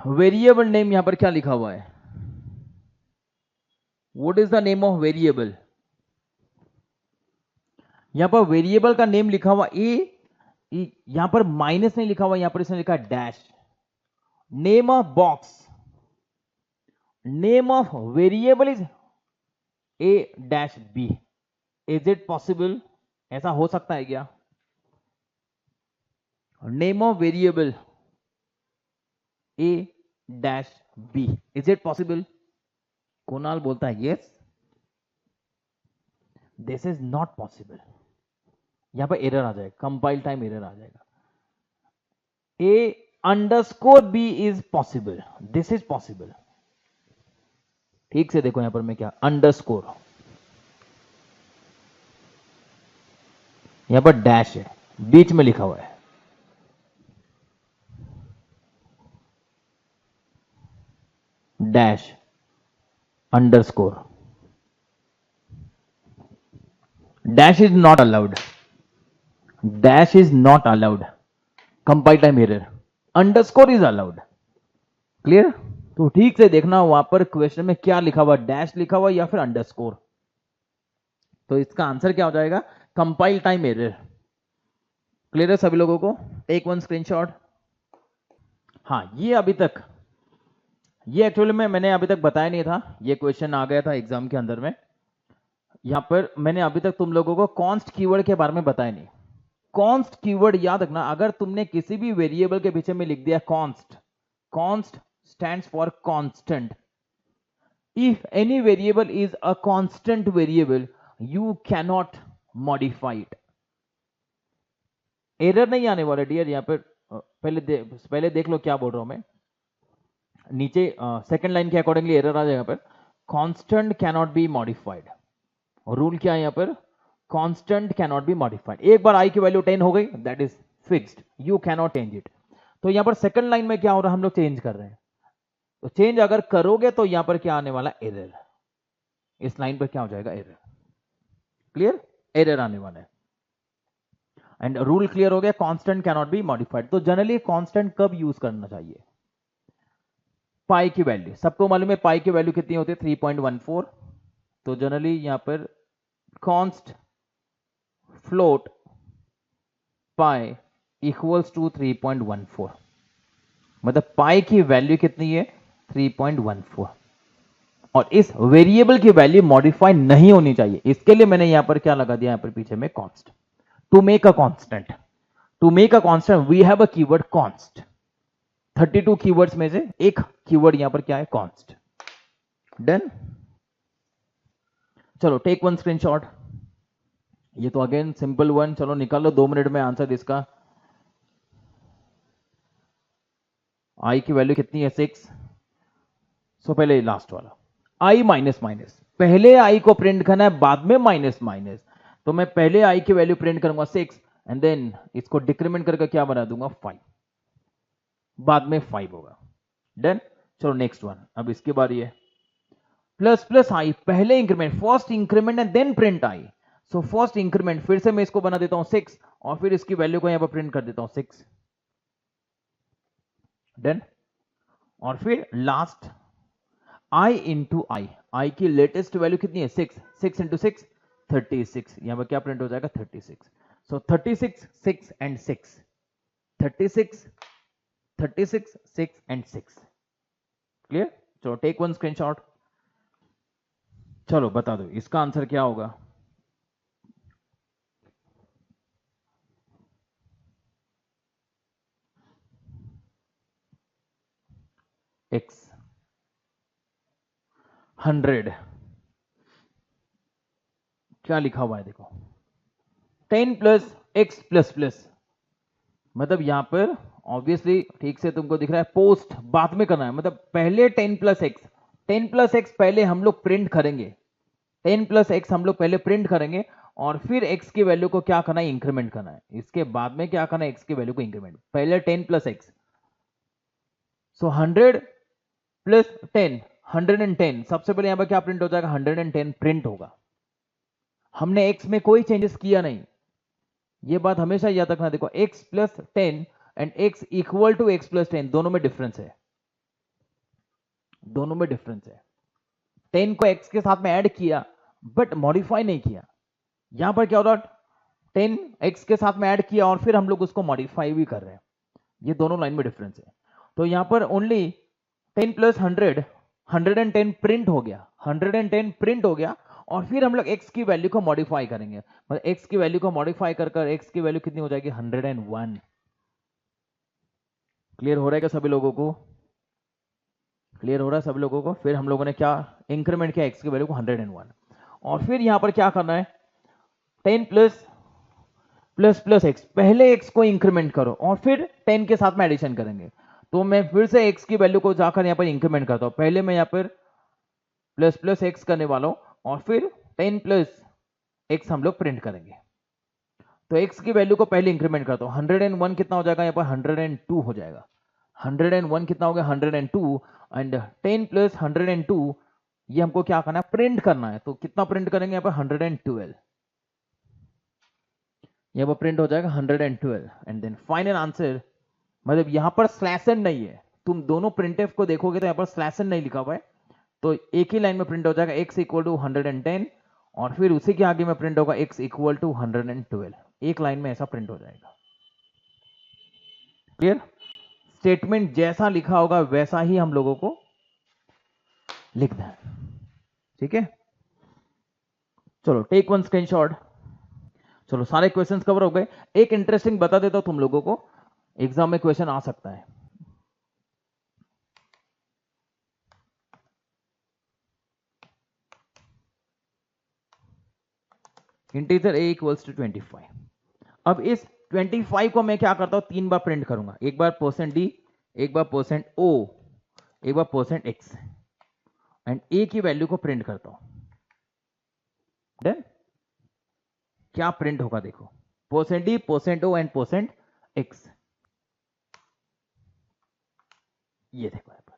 Variable name यहां पर क्या लिखा हुआ है? What is the name of variable? यहां पर वेरिएबल का नेम लिखा हुआ यहां पर माइनस नहीं लिखा हुआ, यहां पर इसने लिखा dash. Name of box, name of variable is a dash b. Is it possible? ऐसा हो सकता है क्या? Name of variable a dash b, is it possible? Kunal बोलता है yes, this is not possible. यहां पर एरर आ जाएगा, कंपाइल टाइम एरर आ जाएगा। A underscore b is possible, this is possible. ठीक से देखो यहां पर मैं क्या, अंडरस्कोर, यहां पर डैश है, बीच में लिखा हुआ है। Dash underscore, dash is not allowed, dash is not allowed, compile time error, underscore is allowed. Clear? तो ठीक से देखना वहां पर क्वेश्चन में क्या लिखा हुआ, डैश लिखा हुआ या फिर अंडरस्कोर। तो इसका आंसर क्या हो जाएगा? Compile time error. क्लियर है सभी लोगों को? Take one screenshot. हाँ, ये एक्चुअली में मैंने अभी तक बताया नहीं था, ये क्वेश्चन आ गया था एग्जाम के अंदर में। यहां पर मैंने अभी तक तुम लोगों को कॉन्स्ट कीवर्ड के बारे में बताया नहीं। कॉन्स्ट कीवर्ड याद रखना, अगर तुमने किसी भी वेरिएबल के पीछे में लिख दिया const, const stands for constant. If any variable is a constant variable, you cannot modify it. Error नहीं आने वाला डियर, यहां पर पहले देख लो क्या बोल रहा हूं मैं। नीचे सेकंड लाइन के अकॉर्डिंगली एरर आ जाएगा पर constant cannot be modified. Rule क्या है यहां पर? Constant cannot be modified. एक बार आई की वैल्यू 10 हो गई, that is fixed, you cannot change it. तो यहां पर सेकंड लाइन में क्या हो रहा है, हम लोग चेंज कर रहे हैं, तो चेंज अगर करोगे तो यहां पर क्या आने वाला? एरर। इस लाइन पर क्या हो जाएगा? एरर। क्लियर? एरर आने वाला है। एंड रूल क्लियर हो गया, कांस्टेंट कैनॉट बी मॉडिफाइड। तो जनरली कांस्टेंट कब यूज करना चाहिए? पाई की वैल्यू सबको मालूम है, पाई की वैल्यू कितनी होती है? 3.14। तो जनरली यहां पर const float pi equals to 3.14, मतलब पाई की वैल्यू कितनी है? 3.14। और इस वेरिएबल की वैल्यू मॉडिफाई नहीं होनी चाहिए, इसके लिए मैंने यहां पर क्या लगा दिया? यहां पर पीछे में const. To make a constant, to make a constant we have a keyword const. 32 keywords में से एक कीवर्ड यहां पर क्या है? कॉन्स्ट। डन? चलो टेक वन स्क्रीनशॉट। ये तो अगेन सिंपल वन, चलो निकाल लो 2 मिनट में आंसर इसका। आई की वैल्यू कितनी है? 6। सो पहले लास्ट वाला आई माइनस माइनस, पहले आई को प्रिंट करना है, बाद में माइनस माइनस। तो मैं पहले आई की वैल्यू प्रिंट करूंगा 6 एंड देन इसको डिक्रीमेंट करके क्या बना दूंगा? 5, बाद में 5 होगा। डन? चलो नेक्स्ट वन, अब इसकी बारी है। प्लस प्लस आई, पहले increment, first increment and then print i. So first increment, फिर से मैं इसको बना देता हूं 6 और फिर इसकी वैल्यू को यहां पर प्रिंट कर देता हूं 6। डन? और फिर लास्ट आई इंटू आई, आई की लेटेस्ट वैल्यू कितनी है? 6, 6 इंटू 6 36, यहां पर क्या प्रिंट हो जाएगा 36. सो 36, 6 एंड 6, 36, 36, 6 एंड 6. क्लियर? चलो टेक वन स्क्रीनशॉट. चलो बता दो इसका आंसर क्या होगा. x 100 क्या लिखा हुआ है देखो, 10 प्लस एक्स प्लस प्लस, मतलब यहां पर ऑब्वियसली ठीक से तुमको दिख रहा है पोस्ट बाद में करना है, मतलब पहले 10 प्लस एक्स, 10 प्लस एक्स पहले हम लोग प्रिंट करेंगे, 10 प्लस एक्स हम लोग पहले प्रिंट करेंगे और फिर x की वैल्यू को क्या करना है, इंक्रीमेंट करना है. इसके बाद में क्या करना है, x की वैल्यू को इंक्रीमेंट, पहले 10 प्लस एक्स. सो 100 प्लस 10, 110. सबसे पहले यहां पर क्या प्रिंट हो जाएगा, 110 प्रिंट होगा. हमने x में कोई चेंजेस किया नहीं, ये बात हमेशा याद रखना. देखो x plus 10 and x equal to x plus 10, दोनों में डिफरेंस है, दोनों में डिफरेंस है. 10 को x के साथ में ऐड किया बट मॉडिफाई नहीं किया. यहां पर क्या हो रहा, 10 x के साथ में ऐड किया और फिर हम लोग उसको मॉडिफाई भी कर रहे हैं, ये दोनों लाइन में डिफरेंस है. तो यहां पर ओनली 10 प्लस 100, 110 प्रिंट हो गया, 110 प्रिंट हो गया और फिर हम लोग x की वैल्यू को मॉडिफाई करेंगे, मतलब x की वैल्यू को मॉडिफाई कर x की वैल्यू कितनी हो जाएगी, 101. क्लियर हो रहा है क्या सभी लोगों को, क्लियर हो रहा है सभी लोगों को. फिर हम लोगों ने क्या इंक्रीमेंट किया, x की वैल्यू को 101 और फिर यहां पर क्या करना है, 10 प्लस प्लस प्लस एक्स, पहले x को इंक्रीमेंट करो और फिर 10 के साथ में एडिशन करेंगे. तो मैं फिर से x की वैल्यू को जाकर यहां पर इंक्रीमेंट करता हूं, पहले मैं यहां पर प्लस प्लस एक्स करने वाला हूं और फिर 10 प्लस एक्स हम लोग प्रिंट करेंगे. तो x की वैल्यू को पहले इंक्रीमेंट करता हूं, 101 कितना हो जाएगा, यहां पर 102 हो जाएगा. 101 कितना हो गया, 102 एंड 10 प्लस 102, ये हमको क्या करना है, प्रिंट करना है. तो कितना प्रिंट करेंगे यहां पर 112, यहां पर प्रिंट हो जाएगा 112 एंड देन फाइनल आंसर. मतलब यहां पर स्लैश एन नहीं है, तुम दोनों प्रिंटफ को देखोगे तो यहां पर स्लैश एन नहीं लिखा हुआ है, तो एक ही लाइन में प्रिंट हो जाएगा x इक्वल टू 110 और फिर उसी के आगे में प्रिंट होगा x इक्वल टू 112, एक लाइन में ऐसा प्रिंट हो जाएगा. क्लियर? स्टेटमेंट जैसा लिखा होगा वैसा ही हम लोगों को लिखना है. ठीक है, चलो टेक वन स्क्रीनशॉट. चलो सारे क्वेश्चंस कवर हो गए. एक इंटरेस्टिंग बता देता हूं तुम लोगों को, एग्जाम में क्वेश्चन आ सकता है. Integer a equals to 25. अब इस 25 को मैं क्या करता हूं, 3 बार प्रिंट करूंगा, एक बार %d, एक बार %o, एक बार %x एंड a की वैल्यू को प्रिंट करता हूं. डन? क्या प्रिंट होगा देखो, %d, %o एंड %x. ये देखो यहां पर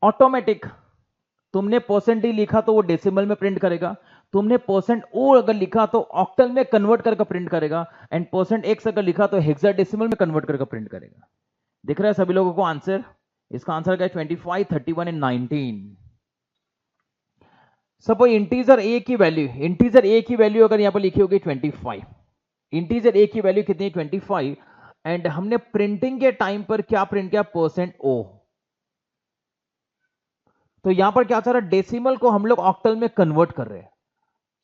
ऑटोमेटिक, तुमने %d लिखा तो वो डेसिमल में प्रिंट करेगा, तुमने %o अगर लिखा तो ऑक्टल में कन्वर्ट करके प्रिंट करेगा एंड %x अगर लिखा तो हेक्साडेसिमल में कन्वर्ट करके प्रिंट करेगा. दिख रहा है सभी लोगों को आंसर? इसका आंसर क्या है, 25, 31 एंड 19. सपोज इंटीजर a की वैल्यू, इंटीजर a की वैल्यू अगर यहां पर लिखी होगी 25, इंटीजर a की वैल्यू कितनी है 25 एंड हमने प्रिंटिंग के टाइम पर क्या प्रिंट किया, %o. तो यहां पर क्या चल रहा है, डेसिमल को हम लोग ऑक्टल में कन्वर्ट कर रहे हैं.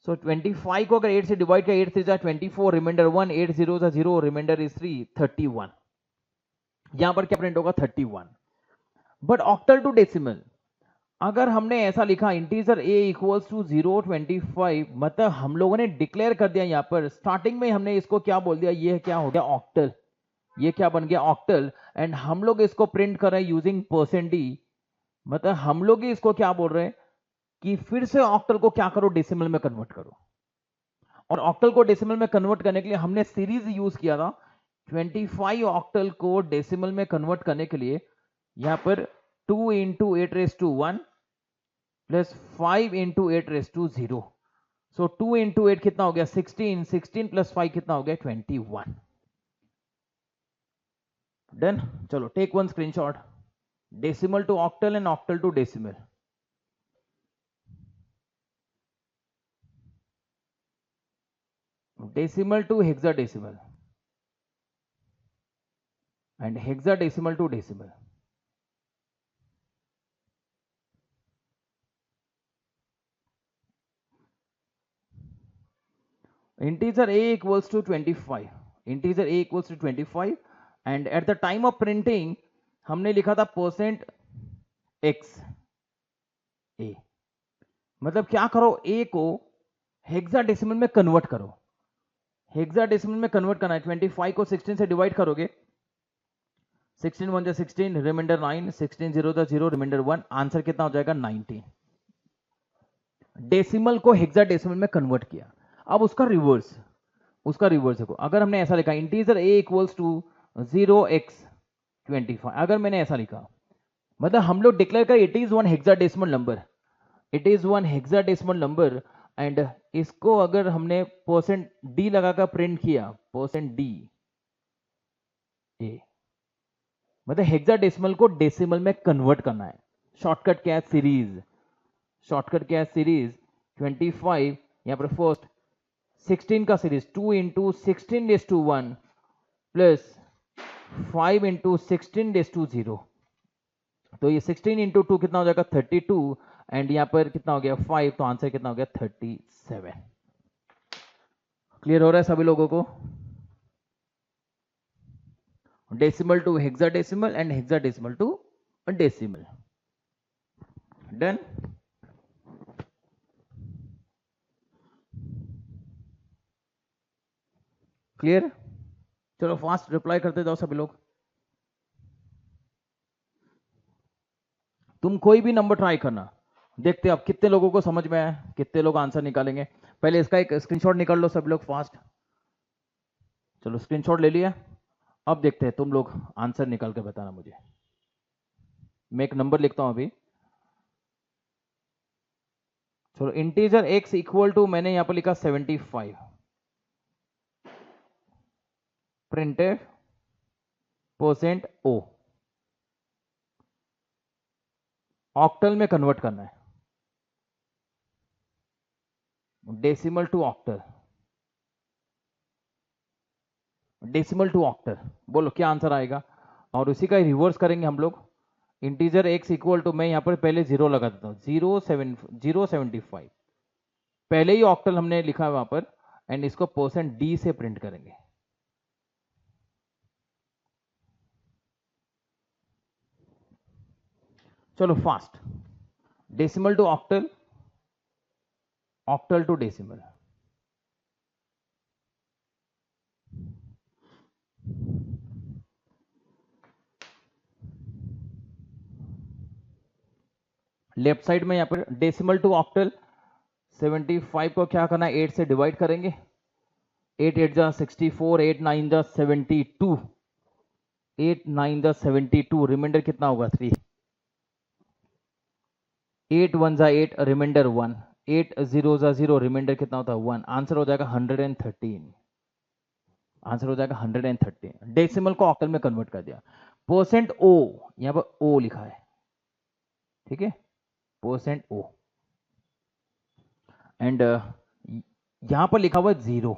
सो 25 को अगर 8 से डिवाइड किया, 8 से 24, रिमाइंडर 1, 8 0 0, रिमाइंडर इज 3, 31. यहां पर क्या प्रिंट होगा, 31. बट ऑक्टल टू डेसिमल अगर हमने ऐसा लिखा इंटीजर a इक्वल्स टू 025, मतलब हम लोगों ने डिक्लेयर कर दिया यहां पर स्टार्टिंग में, हमने इसको क्या बोल दिया, ये क्या हो गया ऑक्टल, ये क्या बन गया ऑक्टल एंड हम लोग इसको प्रिंट कर रहे हैं यूजिंग %d. मतलब हम लोग ही इसको क्या बोल रहे हैं कि फिर से ऑक्टल को क्या करो, डेसिमल में कन्वर्ट करो. और ऑक्टल को डेसिमल में कन्वर्ट करने के लिए हमने सीरीज यूज किया था. 25 ऑक्टल को डेसिमल में कन्वर्ट करने के लिए यहां पर 2 इंटू 8⁻1 प्लस 5 इंटू 8⁻0. सो 2 इंटू 8 कितना हो गया, 16, 16 प्लस 5 कितना हो गया, 21. डन? चलो take one screenshot. Decimal to octal and octal to decimal. Decimal to hexadecimal and hexadecimal to decimal. Integer a equals to 25. Integer a equals to 25 and at the time of printing हमने लिखा था percent x a. मतलब क्या करो, a को hexadecimal में convert करो. Hexadecimal में कन्वर्ट करना है. 25 को 16 से डिवाइड करोगे, 16 1 जा 16, रिमाइंडर 9, 16 0 जा 0, रिमाइंडर 1. आंसर कितना हो जाएगा? 19. डेसिमल को हेक्साडेसिमल में कन्वर्ट किया. अब उसका रिवर्स देखो. अगर हमने ऐसा लिखा integer a equals to 0x25, अगर मैंने ऐसा लिखा, मतलब हम लोग डिक्लेयर कर it is one hexadecimal number, it is one hexadecimal number. And इसको अगर हमने परसेंट d लगाकर प्रिंट किया, परसेंट d a, मतलब हेक्साडेसिमल को डेसिमल में कन्वर्ट करना है. शॉर्टकट क्या है? सीरीज. शॉर्टकट क्या है? सीरीज. 25 यहां पर फर्स्ट 16 का series 2 into 16 raise to 1 plus 5 into 16 raise to 0. तो ये 16 इंटू 2 कितना हो जाएगा? 32. एंड यहां पर कितना हो गया? 5. तो आंसर कितना हो गया? 37. क्लियर हो रहा है सभी लोगों को? Decimal to hexadecimal and hexadecimal to decimal. Done. Clear? चलो फास्ट रिप्लाई करते जाओ सभी लोग. तुम कोई भी नंबर ट्राई करना, देखते अब कितने लोगों को समझ में आया, कितने लोग आंसर निकालेंगे. पहले इसका एक स्क्रीनशॉट निकाल लो सभी लोग फास्ट. चलो स्क्रीनशॉट ले लिया. अब देखते हैं तुम लोग आंसर निकाल के बताना मुझे. मैं एक नंबर लिखता हूं अभी. चलो इंटीजर x इक्वल टू, मैंने यहां पर लिखा 75. Printed percent o. ऑक्टल में कन्वर्ट करना है. Decimal to octal. Decimal to octal. बोलो क्या आंसर आएगा? और उसी का रिवर्स करेंगे हम लोग. इंटीजर x इक्वल टू, मैं यहां पर पहले 0 लगा देता हूं. 075 पहले ही ऑक्टल हमने लिखा है वहां पर. एंड इसको परसेंट d से प्रिंट करेंगे. चलो fast. Decimal to octal, octal to decimal. Left side में यहां पर डेसिमल टू ऑक्टल. 75 को क्या करना है? 8 से डिवाइड करेंगे. 8 8 जा 64, 8 9 जा 72, 8 9 जा 72, रिमाइंडर कितना होगा? 3. 8 1 जा 8, रिमाइंडर 1. 8 0 जा 0, रिमाइंडर कितना होता है? 1. आंसर हो जाएगा 113. आंसर हो जाएगा 113. डेसिमल को ऑक्टल में कन्वर्ट कर दिया. परसेंट ओ, यहां पर ओ लिखा है, ठीक है, परसेंट ओ. एंड यहां पर लिखा हुआ है 0.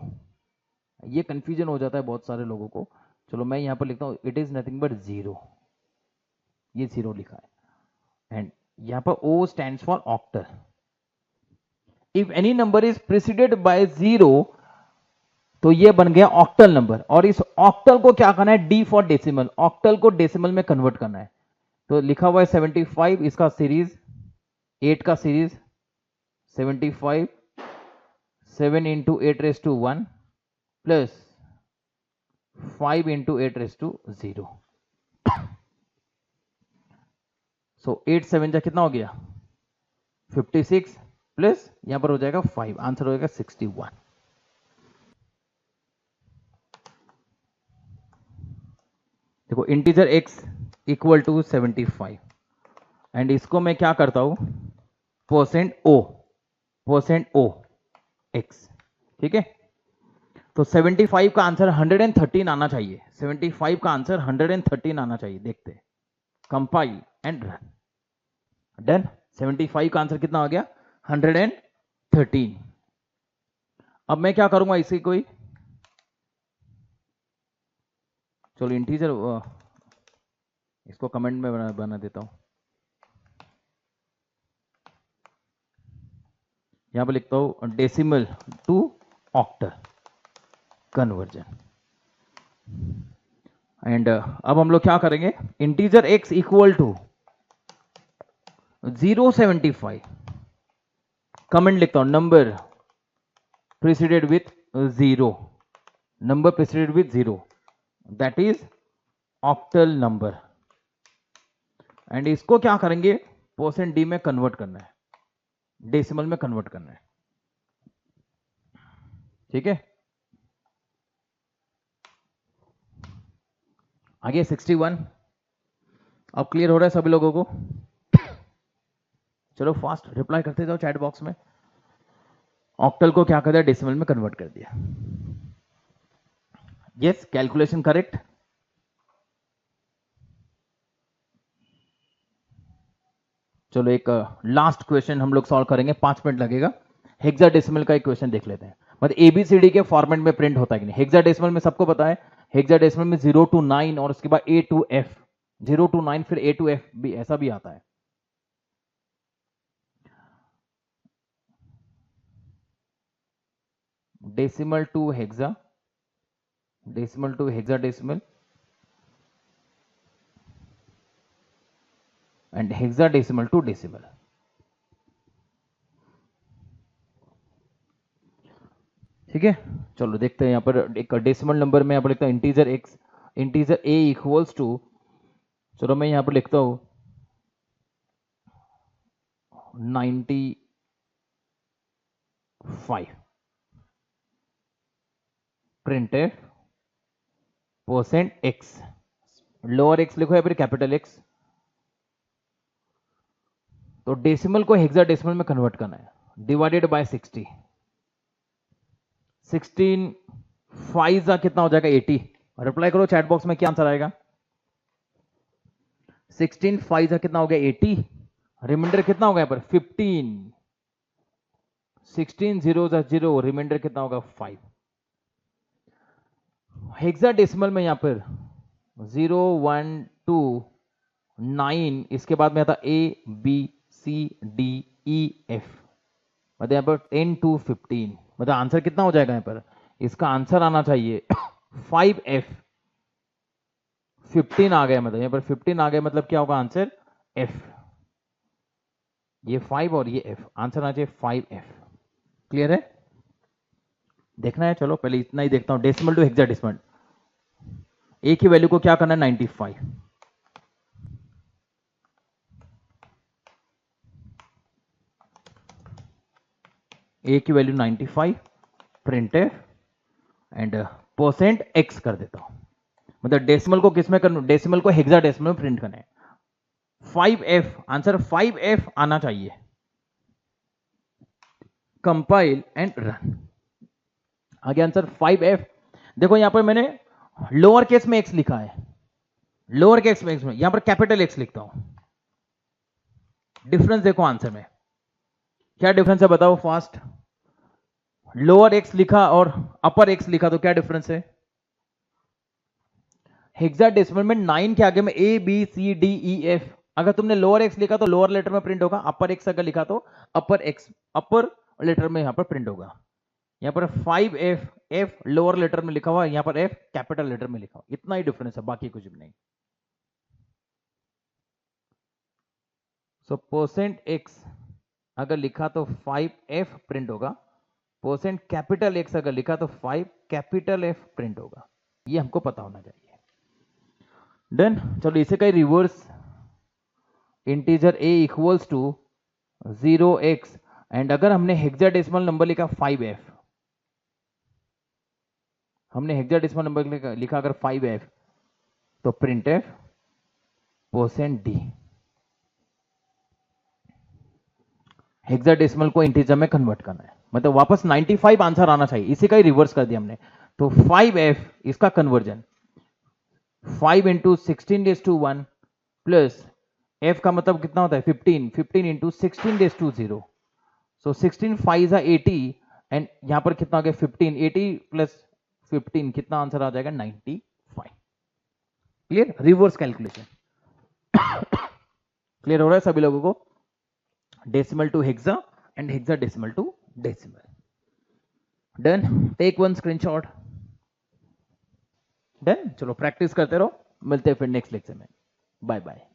ये कंफ्यूजन हो जाता है बहुत सारे लोगों को. चलो मैं यहां पर लिखता हूं इट इज नथिंग बट 0. ये 0 लिखा है. एंड यहां पर O stands for octal. If any number is preceded by 0 तो ये बन गया ऑक्टल नंबर. और इस ऑक्टल को क्या करना है? D for decimal. ऑक्टल को डेसिमल में कन्वर्ट करना है. तो लिखा हुआ है 75, इसका सीरीज 8 का series 75, 7 into 8 raise to 1 plus 5 into 8 raise to 0. So 8 7 जा कितना हो गया? 56 प्लस यहां पर हो जाएगा 5. आंसर हो जाएगा 61. देखो integer x equal to 75 and इसको मैं क्या करता हूं? Percent o x. ठीक है, तो 75 का आंसर 113 आना चाहिए. 75 का आंसर 113 आना चाहिए. देखते हैं. Compile and run. डन. 75 का आंसर कितना आ गया? 113. अब मैं क्या करूंगा, इसी कोई चलो इंटीजर इसको कमेंट में बना देता हूं। यहां पर लिखता हूं decimal to octal conversion. And अब हम लोग क्या करेंगे, integer x equal to 075, comment लिखता हूं number preceded with 0, number preceded with 0, that is octal number. And इसको क्या करेंगे, परसेंट डी में कन्वर्ट करना है, डेसिमल में कन्वर्ट करना है, ठीक है। आगे 61, अब क्लियर हो रहा है सभी लोगों को? चलो फास्ट रिप्लाई करते जाओ चैट बॉक्स में। ऑक्टल को क्या कर दिया, डेसिमल में कन्वर्ट कर दिया। Yes, calculation correct. चलो एक लास्ट क्वेश्चन हम लोग सॉल्व करेंगे, 5 मिनट लगेगा। हेक्साडेसिमल का एक क्वेश्चन देख लेते हैं, मतलब एबीसीडी के फॉर्मेट में प्रिंट होता है कि नहीं। हेक्साडेसिमल में सबको पता है, हेक्साडेसिमल में 0 to 9 और उसके बाद A to F, 0 to 9 फिर A to F भी, ऐसा भी आता है। Decimal to hexa, decimal to hexadecimal and hexadecimal to decimal. ठीक है, चलो देखते हैं। यहां पर एक डेसिमल नंबर में यहां पर लिखता हूं integer x, integer a equals to, चलो मैं यहां पर लिखता हूं 95, printed percent x, lower x लिखो या फिर कैपिटल X। तो डेसिमल को हेक्साडेसिमल में कन्वर्ट करना है, डिवाइडेड बाय 60, 16 5 कितना हो जाएगा 80। रिप्लाई करो चैट बॉक्स में, क्या आंसर आएगा। 16 5 कितना हो गया 80, रिमाइंडर कितना होगा यहाँ पर 15, 16 0 0, रिमाइंडर कितना होगा 5। हेक्साडेसिमल में यहां पर 0 1 2 9, इसके बाद में आता A B C D E F, मतलब यहां पर 10 to 15, मतलब आंसर कितना हो जाएगा यहां पर, इसका आंसर आना चाहिए 5F। 15 आ गया, मतलब यहां पर 15 आ गया, मतलब क्या होगा आंसर F, ये 5 और ये F, आंसर आना चाहिए 5F। क्लियर है, देखना है। चलो पहले इतना ही देखता हूं, डेसिमल टू हेक्साडेसिमल। A की वैल्यू को क्या करना है 95, A की value 95, print and percent x कर देता हूं, मतलब डेसिमल को किस में करना, डेसिमल को हेक्साडेसिमल में प्रिंट करना है। 5F, आंसर 5F आना चाहिए। कंपाइल एंड रन, आगे आंसर 5F। देखो यहां पर मैंने लोअर केस में x लिखा है, लोअर केस में x में, यहां पर कैपिटल X लिखता हूं। डिफरेंस देखो आंसर में, क्या डिफरेंस है बताओ फास्ट। लोअर x लिखा और अपर x लिखा तो क्या डिफरेंस है। हेक्साडेसिमल में 9 के आगे में A B C D E F, अगर तुमने लोअर x लिखा तो लोअर लेटर में प्रिंट होगा, अपर x अगर लिखा तो अपर x, अपर लेटर में यहां पर प्रिंट होगा। यहां पर 5F, F लोअर लेटर में लिखा हुआ, यहां पर F कैपिटल लेटर में लिखा हुआ, इतना ही डिफरेंस है, बाकी कुछ भी नहीं। सो परसेंट x अगर लिखा तो 5F प्रिंट होगा, परसेंट कैपिटल X अगर लिखा तो 5 कैपिटल F प्रिंट होगा, ये हमको पता होना चाहिए। डन, चलो इसे कहीं reverse, integer A equals to 0x, and अगर हमने हेक्साडेसिमल नंबर लिखा 5F, हमने हेक्साडेसिमल नंबर लिखा अगर 5F, तो print F percent D, hexadecimal को इंटीजर में कन्वर्ट करना है, मतलब वापस 95 आंसर आना चाहिए, इसी का ही रिवर्स कर दिया हमने। तो 5F इसका कन्वर्जन 5 इंटू 16⁻1 प्लस F का मतलब कितना होता है 15, 15 इंटू 16⁻0, सो 16 5 80 एंड यहां पर कितना आ गया 15, 80 प्लस 15 कितना आंसर आ जाएगा 95। Clear, reverse calculation. क्लियर हो रहा है सभी लोगों को? Decimal to hexa and hexa decimal to decimal. Done, take one screenshot. Done, चलो प्रैक्टिस करते रहो, मिलते हैं फिर नेक्स्ट लेक्चर में। Bye bye.